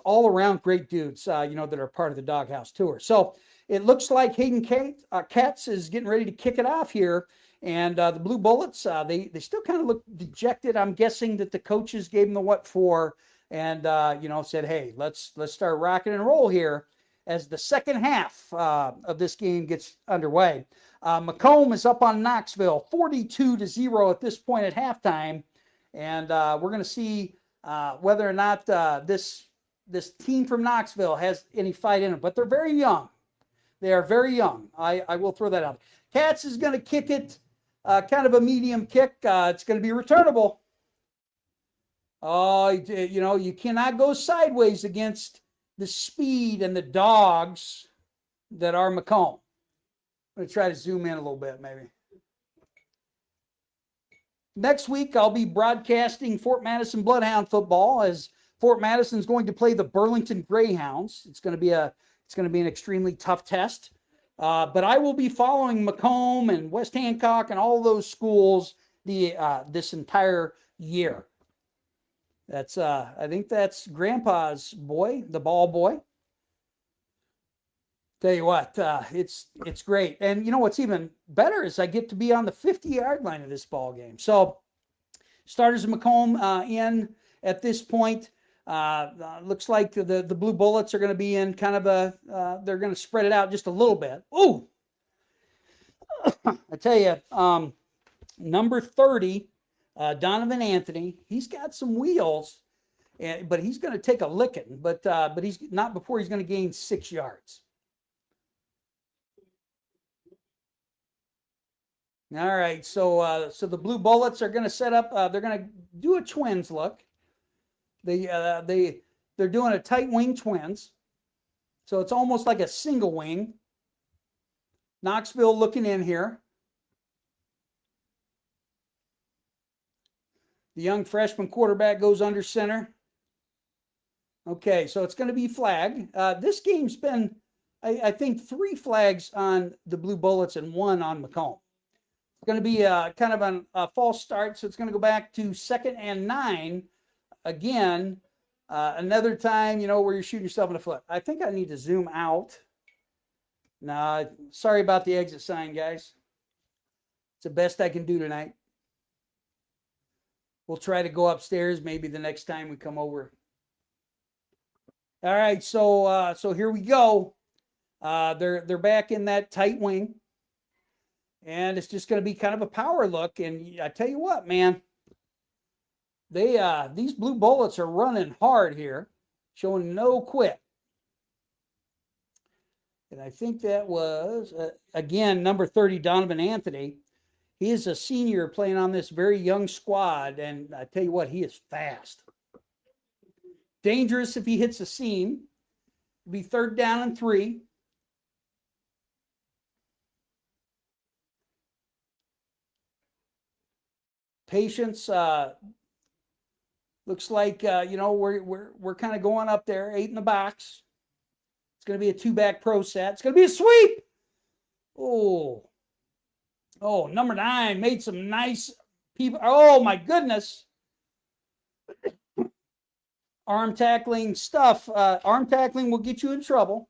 all around great dudes, that are part of the Doghouse Tour. So it looks like Hayden Katz is getting ready to kick it off here. And the Blue Bullets, they still kind of look dejected. I'm guessing that the coaches gave them the what for, and said, hey, let's start rocking and roll here as the second half of this game gets underway. Macomb is up on Knoxville, 42-0 at this point at halftime, and we're going to see whether or not this team from Knoxville has any fight in it. But they're very young. They are very young. I will throw that out. Katz is going to kick it, kind of a medium kick. It's going to be returnable. Oh, you cannot go sideways against the speed and the dogs that are Macomb. I'm going to try to zoom in a little bit, maybe. Next week, I'll be broadcasting Fort Madison Bloodhound football, as Fort Madison is going to play the Burlington Greyhounds. It's going to be an extremely tough test. But I will be following Macomb and West Hancock and all those schools this entire year. That's I think that's Grandpa's boy, the ball boy. Tell you what, it's great. And what's even better is I get to be on the 50-yard line of this ball game. So starters of Macomb in at this point. Looks like the Blue Bullets are going to be in kind of they're going to spread it out just a little bit. Ooh, I tell you, number 30, Donovan Anthony, he's got some wheels, but he's going to take a licking, but he's not before he's going to gain 6 yards. All right, so the Blue Bullets are going to set up. They're going to do a twins look. They're doing a tight wing twins, so it's almost like a single wing. Knoxville looking in here. The young freshman quarterback goes under center. Okay, so it's going to be flag. This game's been, I think, 3 flags on the Blue Bullets and 1 on Macomb. It's going to be kind of a false start, so it's going to go back to 2nd and 9. Again, another time, where you're shooting yourself in the foot. I think I need to zoom out. Nah, sorry about the exit sign, guys. It's the best I can do tonight. We'll try to go upstairs maybe the next time we come over. All right, so here we go. They're back in that tight wing, and it's just going to be kind of a power look. And I tell you what, man, these Blue Bullets are running hard here, showing no quit. And I think that was again number 30, Donovan Anthony. He is a senior playing on this very young squad, and I tell you what, he is fast. Dangerous if he hits a seam. It'll be 3rd down and 3. Patience. Looks like we're kind of going up there, 8 in the box. It's going to be a 2-back pro set. It's going to be a sweep. Oh, number 9 made some nice people. Oh, my goodness. Arm tackling stuff. Arm tackling will get you in trouble.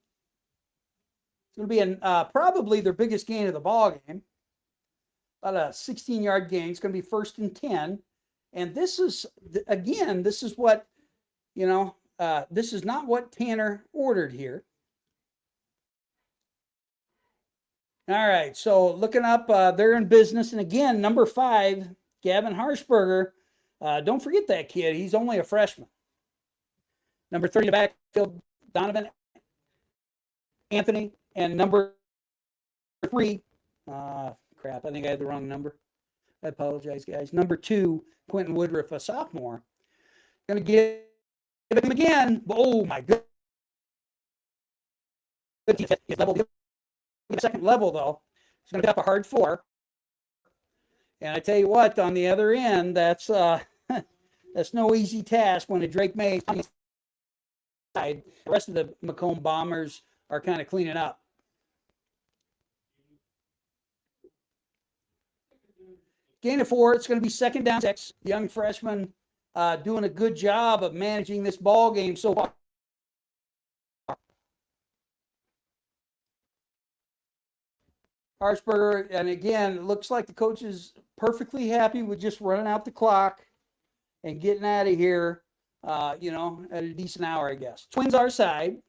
It's going to be probably their biggest gain of the ball game. About a 16-yard gain. It's going to be 1st and 10. And this is, again, this is what, this is not what Tanner ordered here. All right, so looking up, they're in business. And again, number 5, Gavin Harshberger. Don't forget that kid. He's only a freshman. Number 30 in the backfield, Donovan Anthony. And number 3, crap, I think I had the wrong number. I apologize, guys. Number 2, Quentin Woodruff, a sophomore. Going to give him again. Oh, my goodness. Second level, though. He's going to pick up a hard 4. And I tell you what, on the other end, that's that's no easy task when a Drake May side. The rest of the Macomb Bombers are kind of cleaning up. Gain of 4. It's going to be 2nd down 6. Young freshman doing a good job of managing this ball game so far. Harshberger, and again, it looks like the coach is perfectly happy with just running out the clock and getting out of here, at a decent hour, I guess. Twins our side,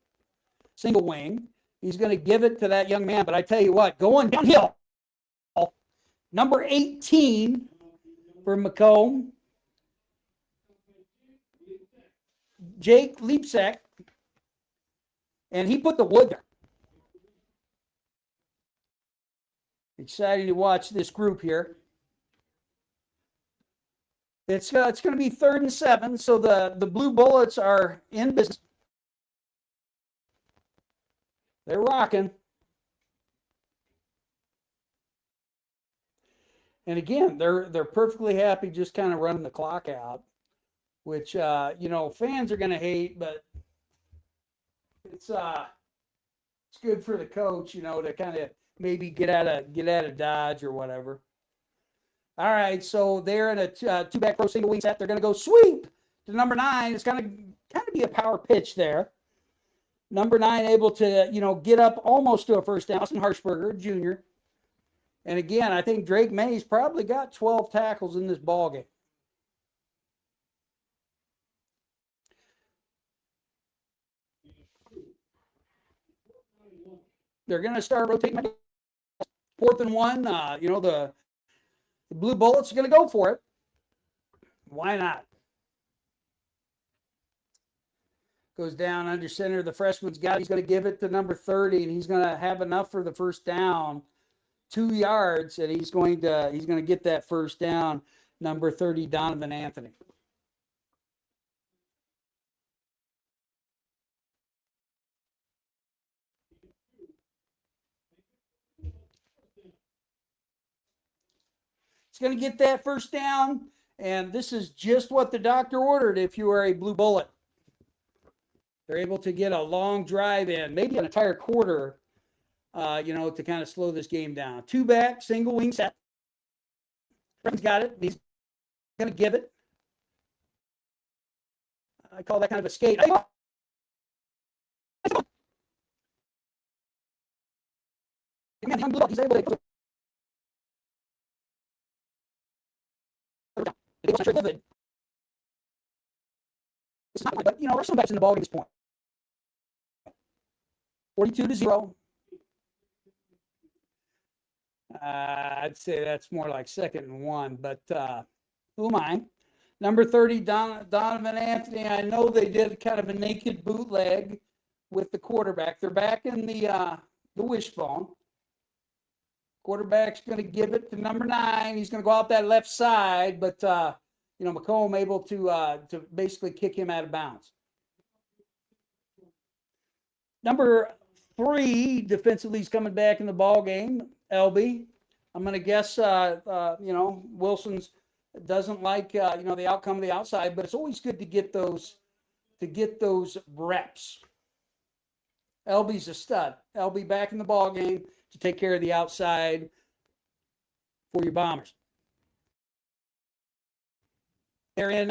single wing. He's going to give it to that young man, but I tell you what, going downhill. Number 18 for Macomb, Jake Leapsack, and he put the wood there. Excited to watch this group here. It's going to be 3rd and 7, so the Blue Bullets are in business. They're rocking. And again, they're perfectly happy just kind of running the clock out, which fans are going to hate, but it's good for the coach, to kind of maybe get out of Dodge or whatever. All right, so they're in a 2-back row single wing set. They're going to go sweep to number 9. It's going to be a power pitch there. Number 9 able to get up almost to a first down. Austin Harshberger, junior. And again, I think Drake May's probably got 12 tackles in this ball game. They're going to start rotating. 4th and 1. The Blue Bullets are going to go for it. Why not? Goes down under center. The freshman's got. He's going to give it to number 30, and he's going to have enough for the first down. 2 yards, and he's going to get that first down. Number 30, Donovan Anthony. He's going to get that first down, and this is just what the doctor ordered if you are a Blue Bullet. They're able to get a long drive in, maybe an entire quarter, to kind of slow this game down. 2-back, single wing set. He's got it. He's going to give it. I call that kind of a skate. He's able to. It's not, but there's some backs in the ball at this point. 42-0. I'd say that's more like 2nd and 1, but who am I? Number 30, Donovan Anthony. I know they did kind of a naked bootleg with the quarterback. They're back in the wishbone. Quarterback's going to give it to number 9. He's going to go out that left side, but Macomb able to basically kick him out of bounds. Number 3 defensively is coming back in the ball game. LB. I'm going to guess Wilson's doesn't like the outcome of the outside, but it's always good to get those reps. LB's a stud. LB back in the ball game to take care of the outside for your Bombers. They're in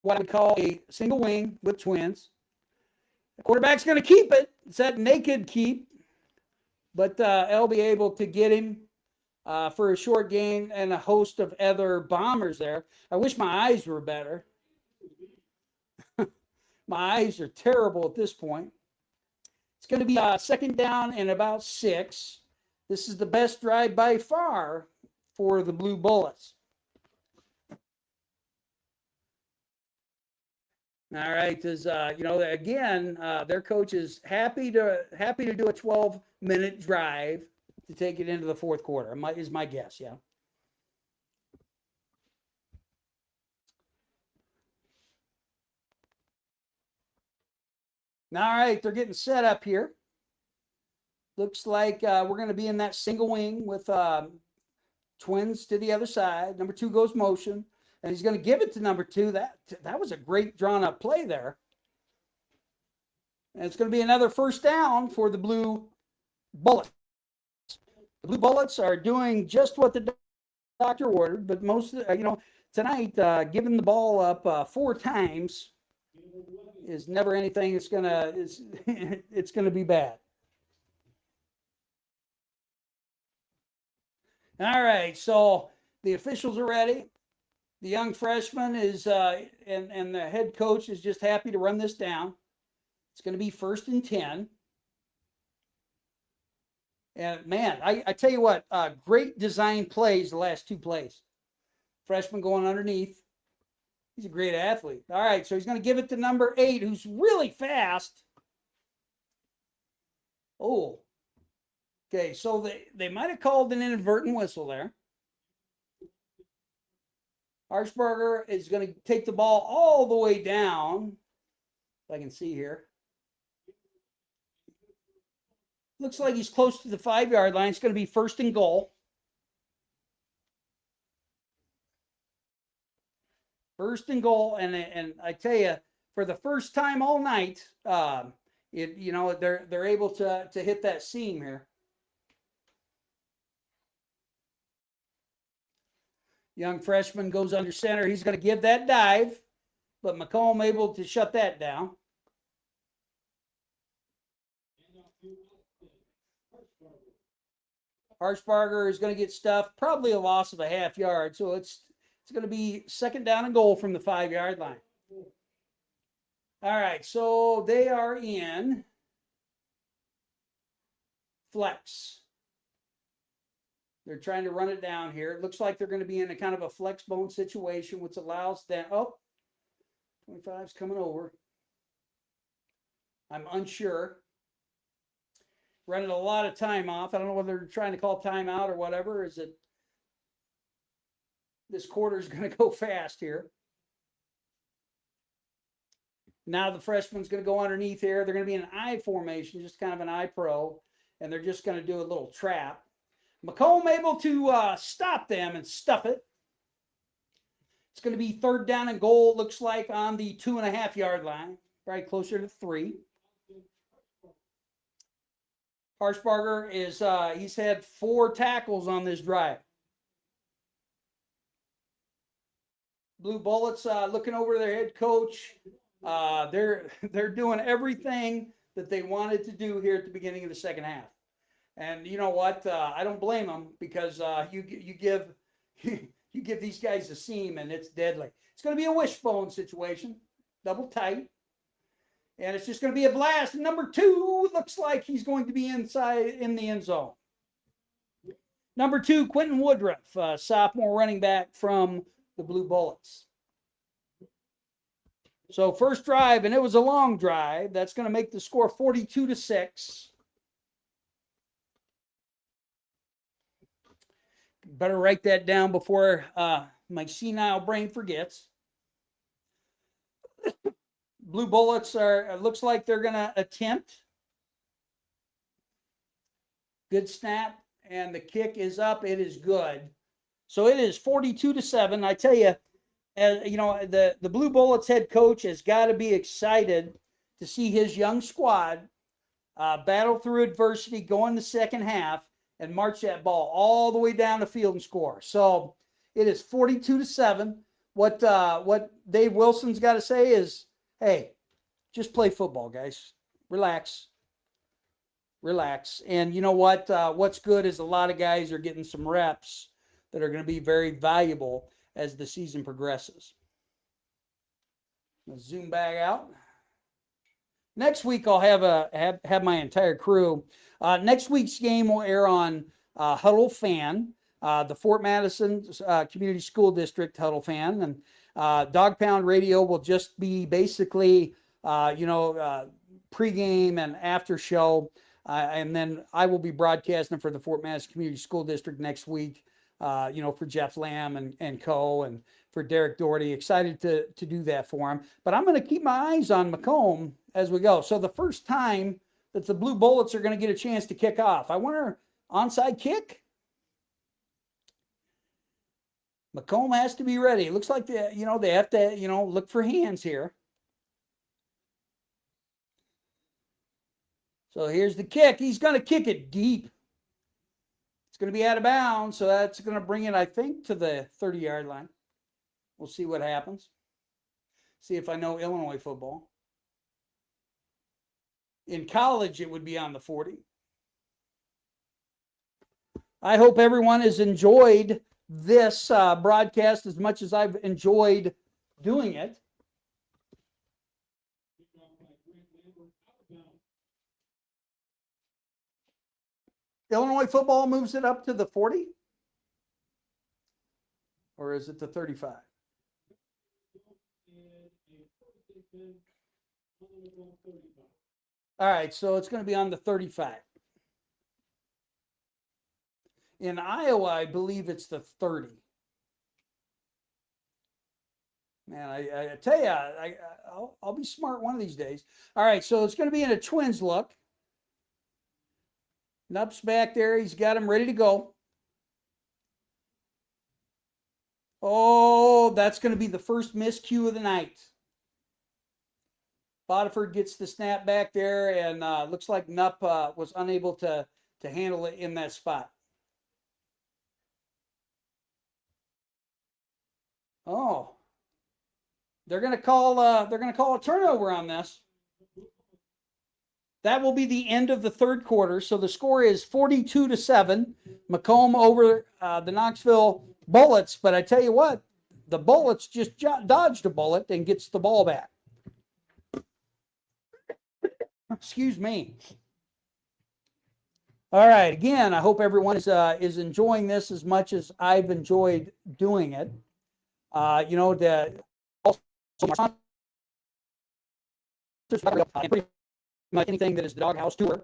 what I would call a single wing with twins. The quarterback's going to keep it. It's that naked keep. But they'll be able to get him for a short gain and a host of other bombers there. I wish my eyes were better. My eyes are terrible at this point. It's going to be second down and about 6. This is the best drive by far for the Blue Bullets. All right, again, their coach is happy to do a 12-minute drive to take it into the fourth quarter. Is my guess, yeah. All right, they're getting set up here. Looks like we're going to be in that single wing with twins to the other side. Number 2 goes motion. And he's going to give it to number 2. That was a great drawn-up play there. And it's going to be another first down for the Blue Bullets. The Blue Bullets are doing just what the doctor ordered, but most, tonight, giving the ball up 4 times is never anything that's it's going to be bad. All right, so the officials are ready. The young freshman is, and the head coach is just happy to run this down. It's going to be 1st and 10. And man, I tell you what, great design plays the last 2 plays. Freshman going underneath. He's a great athlete. All right, so he's going to give it to number 8, who's really fast. Oh, okay, so they might have called an inadvertent whistle there. Harshberger is going to take the ball all the way down, if I can see here. Looks like he's close to the 5-yard line. It's going to be 1st and goal. 1st and goal, and I tell you, for the first time all night, they're able to hit that seam here. Young freshman goes under center. He's going to give that dive, but Macomb able to shut that down. Harshbarger is going to get stuffed, probably a loss of a half yard. So it's going to be 2nd down and goal from the 5-yard line. All right, so they are in flex. They're trying to run it down here. It looks like they're going to be in a kind of a flex bone situation, which allows that. Oh, 25's coming over. I'm unsure. Running a lot of time off. I don't know whether they're trying to call timeout or whatever. Is it this quarter is going to go fast here? Now the freshman's going to go underneath here. They're going to be in an I formation, just kind of an I pro, and they're just going to do a little trap. Macomb able to stop them and stuff it. It's going to be 3rd down and goal, looks like, on the 2.5-yard line, probably closer to 3. Harshbarger is, he's had 4 tackles on this drive. Blue Bullets looking over their head coach. They're doing everything that they wanted to do here at the beginning of the second half. And you know what? I don't blame them, because you give these guys a seam and it's deadly. It's going to be a wishbone situation, double tight, and it's just going to be a blast. And number 2 looks like he's going to be inside in the end zone. Number 2, Quentin Woodruff, sophomore running back from the Blue Bullets. So first drive, and it was a long drive. That's going to make the score 42-6. Better write that down before my senile brain forgets. Blue Bullets looks like they're going to attempt. Good snap, and the kick is up. It is good. So it is 42-7. I tell you, the Blue Bullets head coach has got to be excited to see his young squad battle through adversity, go in the second half, and march that ball all the way down the field and score. So it is 42-7. What Dave Wilson's got to say is, hey, just play football, guys. Relax. Relax. And you know what? What's good is a lot of guys are getting some reps that are going to be very valuable as the season progresses. Let's zoom back out. Next week I'll have my entire crew. Next week's game will air on Huddle Fan, the Fort Madison Community School District Huddle Fan, and Dog Pound Radio will just be basically pregame and after show, and then I will be broadcasting for the Fort Madison Community School District next week. For Jeff Lamb and co, and for Derek Doherty. Excited to do that for him. But I'm going to keep my eyes on Macomb as we go. So the first time that the Blue Bullets are going to get a chance to kick off, I wonder, onside kick? Macomb has to be ready. It looks like they have to, look for hands here. So here's the kick. He's going to kick it deep. It's going to be out of bounds, so that's going to bring it, I think, to the 30-yard line. We'll see what happens. See if I know Illinois football. In college, it would be on the 40. I hope everyone has enjoyed this broadcast as much as I've enjoyed doing it. Illinois football moves it up to the 40? Or is it the 35? All right, so it's going to be on the 35. In Iowa, I believe it's the 30. Man, I tell you, I'll be smart one of these days. All right, so it's going to be in a Twins look. Nupp's back there. He's got him ready to go. Oh, that's going to be the first miscue of the night. Bodiford gets the snap back there, and looks like Nupp was unable to handle it in that spot. Oh, they're going to call a turnover on this. That will be the end of the third quarter. So the score is 42-7. Macomb over the Knoxville Bullets. But I tell you what, the Bullets just dodged a bullet and gets the ball back. Excuse me. All right. Again, I hope everyone is enjoying this as much as I've enjoyed doing it. Anything that is the Doghouse Tour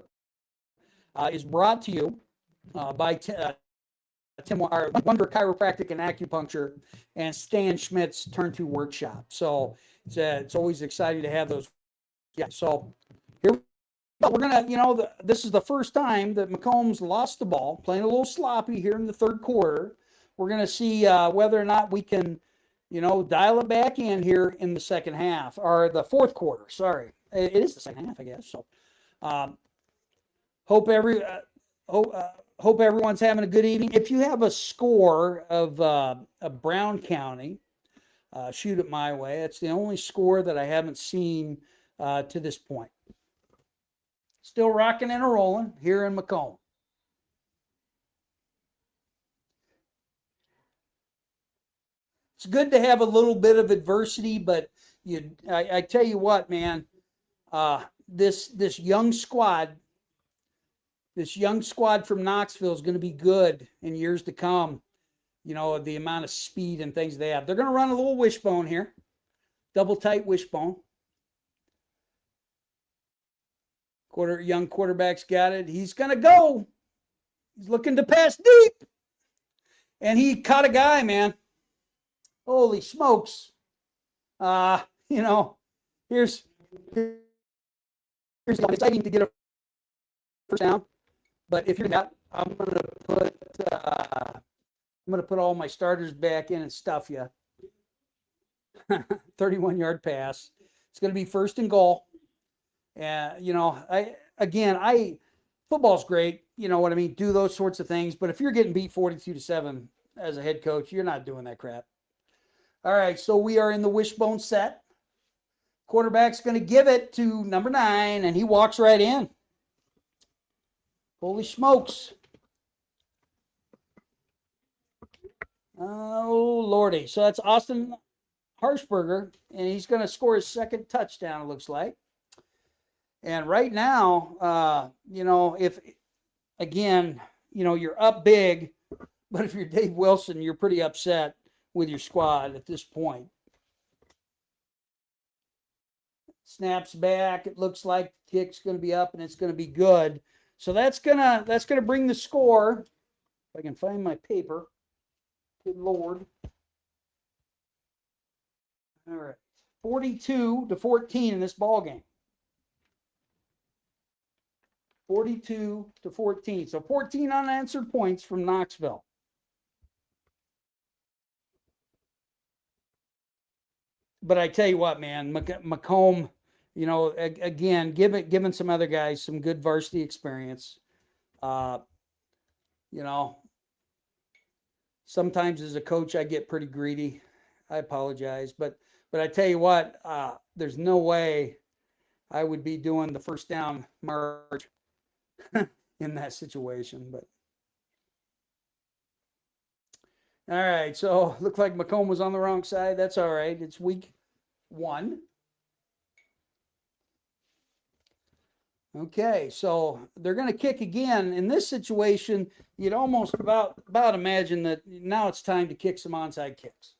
is brought to you by Tim Wonder Chiropractic and Acupuncture and Stan Schmidt's Turn 2 Workshop. So it's always exciting to have those. Yeah. So here we're gonna, this is the first time that Macomb's lost the ball, playing a little sloppy here in the third quarter. We're gonna see whether or not we can, dial it back in here in the second half or the fourth quarter. Sorry. It is the second half, I guess. So, hope everyone's having a good evening. If you have a score of Brown County, shoot it my way. It's the only score that I haven't seen to this point. Still rocking and rolling here in Macomb. It's good to have a little bit of adversity, but I tell you what, man. This young squad from Knoxville is going to be good in years to come. The amount of speed and things they have. They're going to run a little wishbone here, double tight wishbone. Young quarterback's got it. He's going to go. He's looking to pass deep, and he caught a guy, man. Holy smokes! Here's exciting to get a first down, but if you're not, I'm gonna put all my starters back in and stuff you. 31-yard pass. It's gonna be first and goal. And football's great. You know what I mean? Do those sorts of things. But if you're getting beat 42-7 as a head coach, you're not doing that crap. All right, so we are in the wishbone set. Quarterback's going to give it to number 9, and he walks right in. Holy smokes. Oh, Lordy. So that's Austin Harshberger, and he's going to score his second touchdown, it looks like. And right now, if, again, you're up big, but if you're Dave Wilson, you're pretty upset with your squad at this point. Snaps back. It looks like the kick's going to be up, and it's going to be good. So that's gonna bring the score. If I can find my paper. Good Lord. All right. 42-14 in this ball game. 42-14. So 14 unanswered points from Knoxville. But I tell you what, man, Macomb, again, giving some other guys some good varsity experience. Sometimes as a coach, I get pretty greedy. I apologize, but I tell you what, there's no way I would be doing the first down march in that situation. But all right, so looked like Macomb was on the wrong side. That's all right. It's week 1. Okay, so they're going to kick again. In this situation, you'd almost about imagine that now it's time to kick some onside kicks.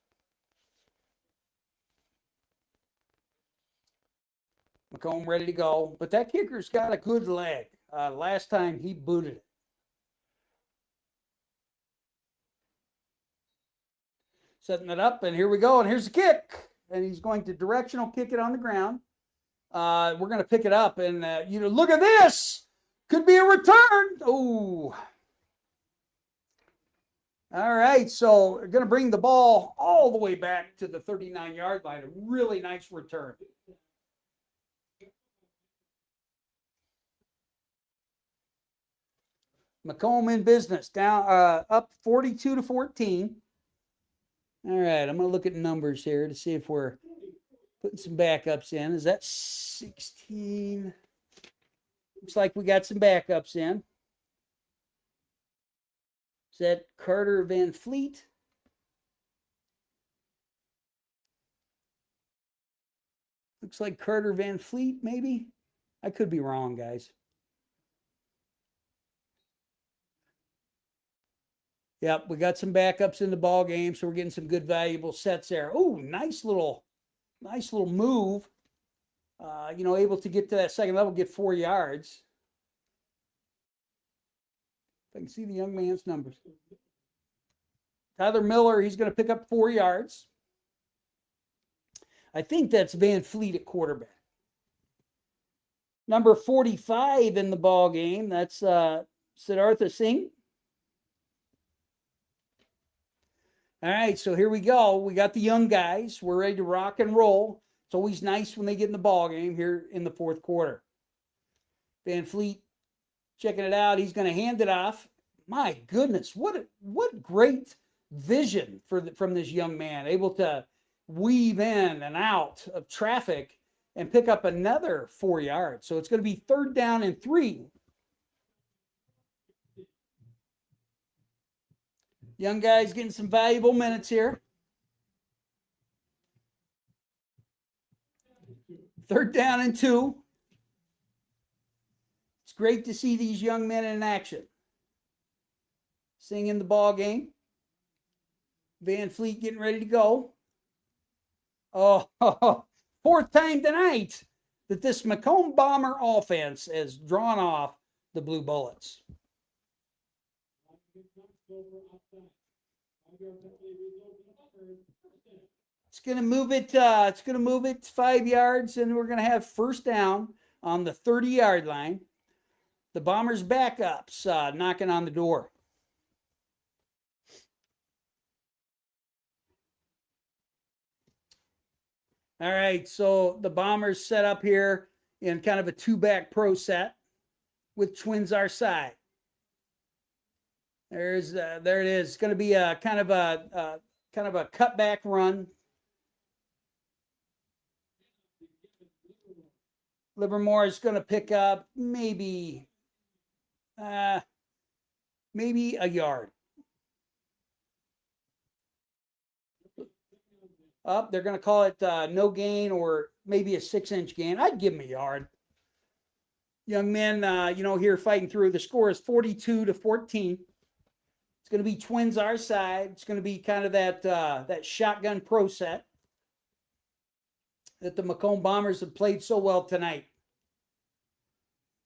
Macomb ready to go, but that kicker's got a good leg. Last time he booted it. Setting it up, and here we go, and here's the kick. And he's going to directional kick it on the ground. We're going to pick it up, and look at this. Could be a return. Oh. All right, so we're going to bring the ball all the way back to the 39-yard line. A really nice return. Macomb in business, down up 42-14. All right, I'm going to look at numbers here to see if we're putting some backups in. Is that 16? Looks like we got some backups in. Is that Carter Van Fleet? Looks like Carter Van Fleet, maybe. I could be wrong, guys. Yep, we got some backups in the ball game, so we're getting some good, valuable sets there. Oh, nice little move. Able to get to that second level, get 4 yards. If I can see the young man's numbers. Tyler Miller, he's going to pick up 4 yards. I think that's Van Fleet at quarterback. Number 45 in the ball game, that's Siddhartha Singh. All right, so here we go. We got the young guys. We're ready to rock and roll. It's always nice when they get in the ball game here in the fourth quarter. Van Fleet checking it out. He's going to hand it off. My goodness, what great vision from this young man, able to weave in and out of traffic and pick up another 4 yards. So it's going to be 3rd down and 3. Young guys getting some valuable minutes here. 3rd down and 2. It's great to see these young men in action. Singing the ball game. Van Fleet getting ready to go. Oh, 4th time tonight that this Macomb Bomber offense has drawn off the Blue Bullets. It's going to move it. It's going to move it 5 yards, and we're going to have 1st down on the 30-yard line. The Bombers' backups knocking on the door. All right, so the Bombers set up here in kind of a 2-back pro set with twins our side. There it is. It's going to be a kind of a cutback run. Livermore is going to pick up maybe a yard. Up, they're going to call it no gain or maybe a 6-inch gain. I'd give him a yard. Young men, here fighting through. The score is 42-14. It's going to be Twins our side. It's going to be kind of that shotgun pro set that the Macomb Bombers have played so well tonight.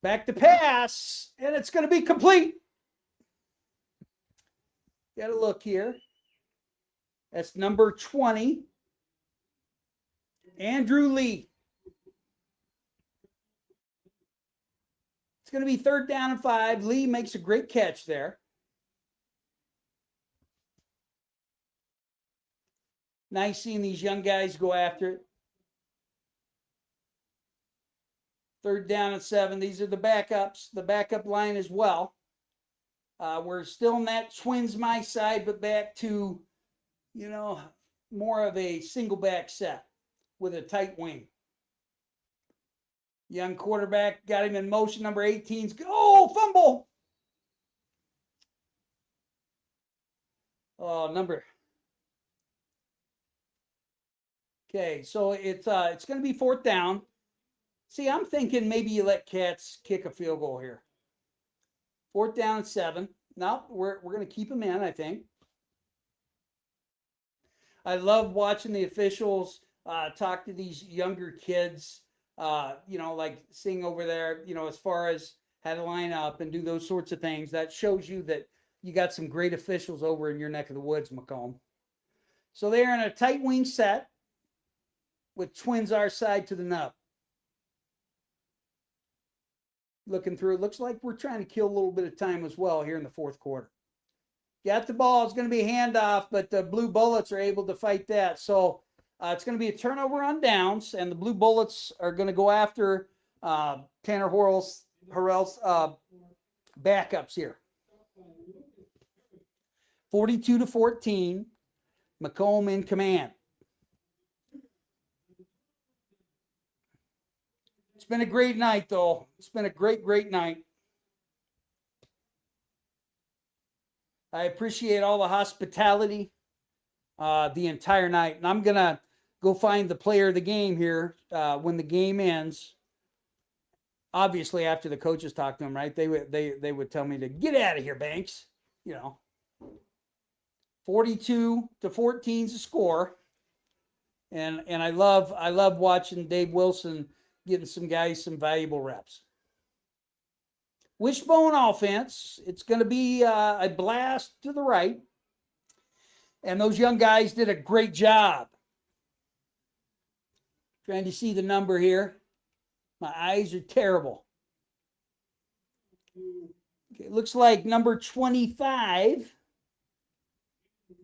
Back to pass, and it's going to be complete. Got a look here. That's number 20, Andrew Lee. It's going to be 3rd down and 5. Lee makes a great catch there. Nice seeing these young guys go after it. 3rd down and 7. These are the backups, the backup line as well. We're still in that Twins my side, but back to, more of a single back set with a tight wing. Young quarterback got him in motion. Number 18's fumble. Okay, so it's going to be 4th down. See, I'm thinking maybe you let Cats kick a field goal here. 4th down and 7. No, we're going to keep them in, I think. I love watching the officials talk to these younger kids, like seeing over there, as far as how to line up and do those sorts of things. That shows you that you got some great officials over in your neck of the woods, Macomb. So they're in a tight wing set with Twins our side to the nub. Looking through, it looks like we're trying to kill a little bit of time as well here in the 4th quarter. Got the ball. It's going to be a handoff, but the Blue Bullets are able to fight that. So it's going to be a turnover on downs, and the Blue Bullets are going to go after Tanner Horrell's backups here. 42-14, Macomb in command. It's been a great night, though. It's been a great night. I appreciate all the hospitality the entire night. And I'm going to go find the player of the game here when the game ends. Obviously, after the coaches talk to them, right? They would tell me to get out of here, Banks. 42-14 is the score. And I love watching Dave Wilson getting some guys some valuable reps. Wishbone offense. It's going to be a blast to the right. And those young guys did a great job. Trying to see the number here. My eyes are terrible. Okay, it looks like number 25,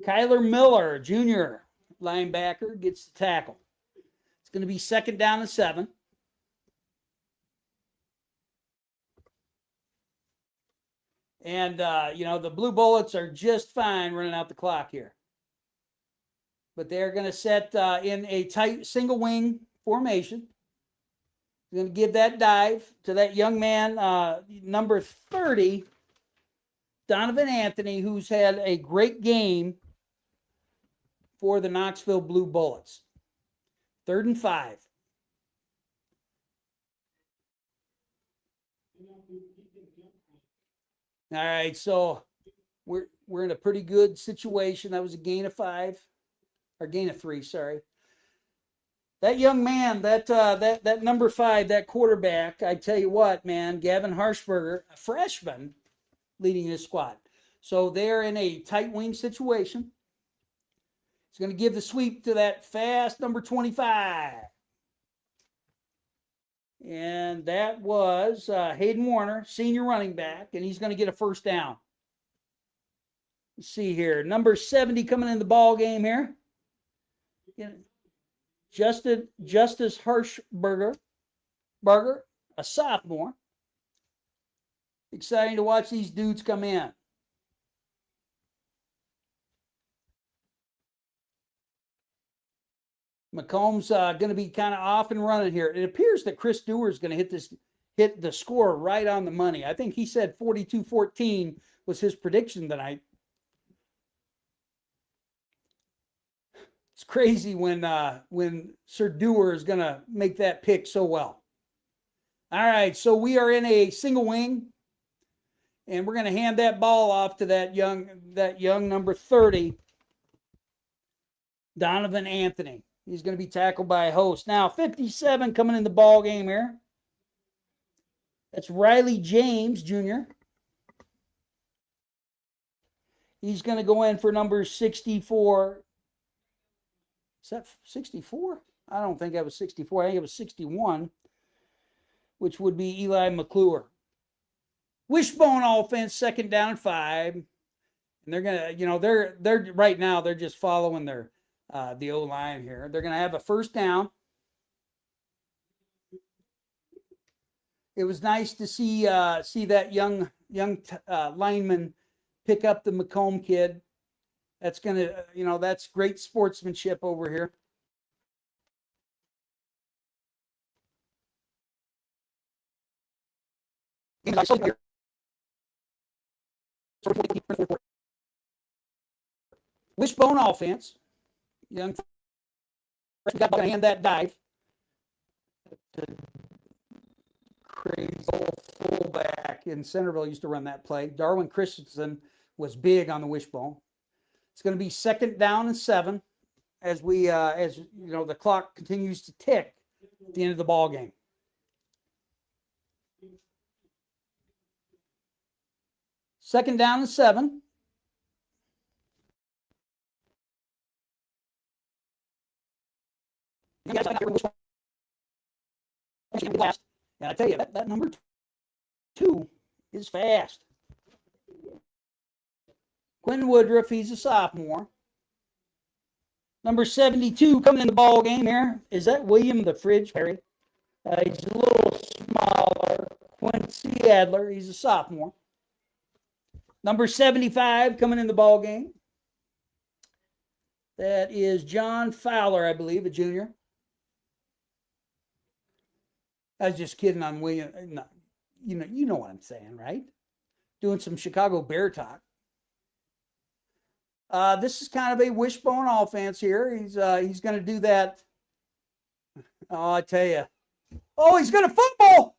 Kyler Miller, Jr., linebacker, gets the tackle. It's going to be 2nd down and 7. And, the Blue Bullets are just fine running out the clock here. But they're going to set in a tight single wing formation. They're going to give that dive to that young man, number 30, Donovan Anthony, who's had a great game for the Knoxville Blue Bullets. 3rd and 5. All right, so we're in a pretty good situation. That was a gain of 5, or gain of 3. Sorry. That young man, that number 5, that quarterback. I tell you what, man, Gavin Harshberger, a freshman, leading this squad. So they're in a tight wing situation. He's going to give the sweep to that fast number 25. And that was Hayden Warner, senior running back, and he's going to get a 1st down. Let's see here. Number 70 coming in the ball game here. Justice Harshberger, a sophomore. Exciting to watch these dudes come in. Macomb's going to be kind of off and running here. It appears that Chris Dewar is going to hit the score right on the money. I think he said 42-14 was his prediction tonight. It's crazy when Sir Dewar is going to make that pick so well. All right, so we are in a single wing, and we're going to hand that ball off to that young number 30, Donovan Anthony. He's going to be tackled by a host. Now, 57 coming in the ball game here. That's Riley James Jr. He's going to go in for number 64. Is that 64? I don't think that was 64. I think it was 61, which would be Eli McClure. Wishbone offense, 2nd down and 5. And they're going to, they're right now, they're just following their the O-line here. They're going to have a 1st down. It was nice to see that young lineman pick up the Macomb kid. That's going to, that's great sportsmanship over here. Wishbone offense. Young got to hand that dive. Crazy old fullback in Centerville used to run that play. Darwin Christensen was big on the wishbone. It's going to be 2nd down and 7 as the clock continues to tick at the end of the ball game. Second down and 7. And I tell you, that number 2 is fast. Quentin Woodruff, he's a sophomore. Number 72 coming in the ball game here. Is that William the Fridge Perry? He's a little smaller. Quincy Adler, he's a sophomore. Number 75 coming in the ball game. That is John Fowler, I believe, a junior. I was just kidding on William. No, you know what I'm saying, right? Doing some Chicago Bear talk. This is kind of a wishbone offense here. He's going to do that. Oh, I tell you. Oh, he's going to fumble.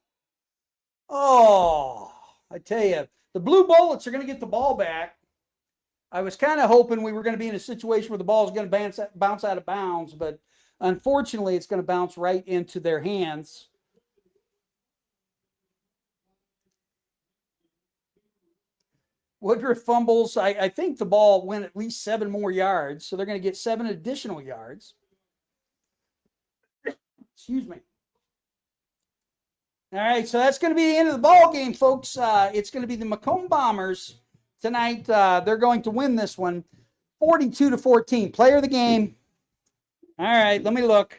Oh, I tell you. The Blue Bullets are going to get the ball back. I was kind of hoping we were going to be in a situation where the ball is going to bounce out of bounds, but unfortunately, it's going to bounce right into their hands. Woodruff fumbles. I think the ball went at least 7 more yards, so they're going to get 7 additional yards. Excuse me. All right, so that's going to be the end of the ball game, folks. It's going to be the Macomb Bombers tonight. They're going to win this one 42-14. Player of the game. All right, let me look.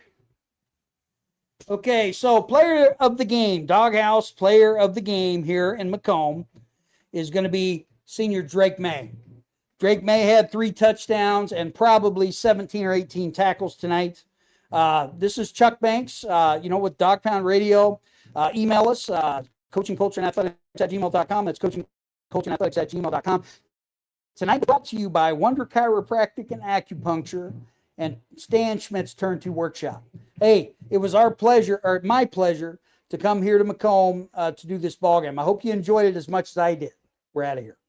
Okay, so player of the game, Doghouse player of the game here in Macomb is going to be senior Drake May. Drake May had 3 touchdowns and probably 17 or 18 tackles tonight. This is Chuck Banks, with Dog Pound Radio. Email us, coachingcultureandathletics@gmail.com. That's coachingcultureandathletics@gmail.com. Tonight brought to you by Wonder Chiropractic and Acupuncture and Stan Schmidt's Turn 2 Workshop. Hey, it was my pleasure to come here to Macomb to do this ball game. I hope you enjoyed it as much as I did. We're out of here.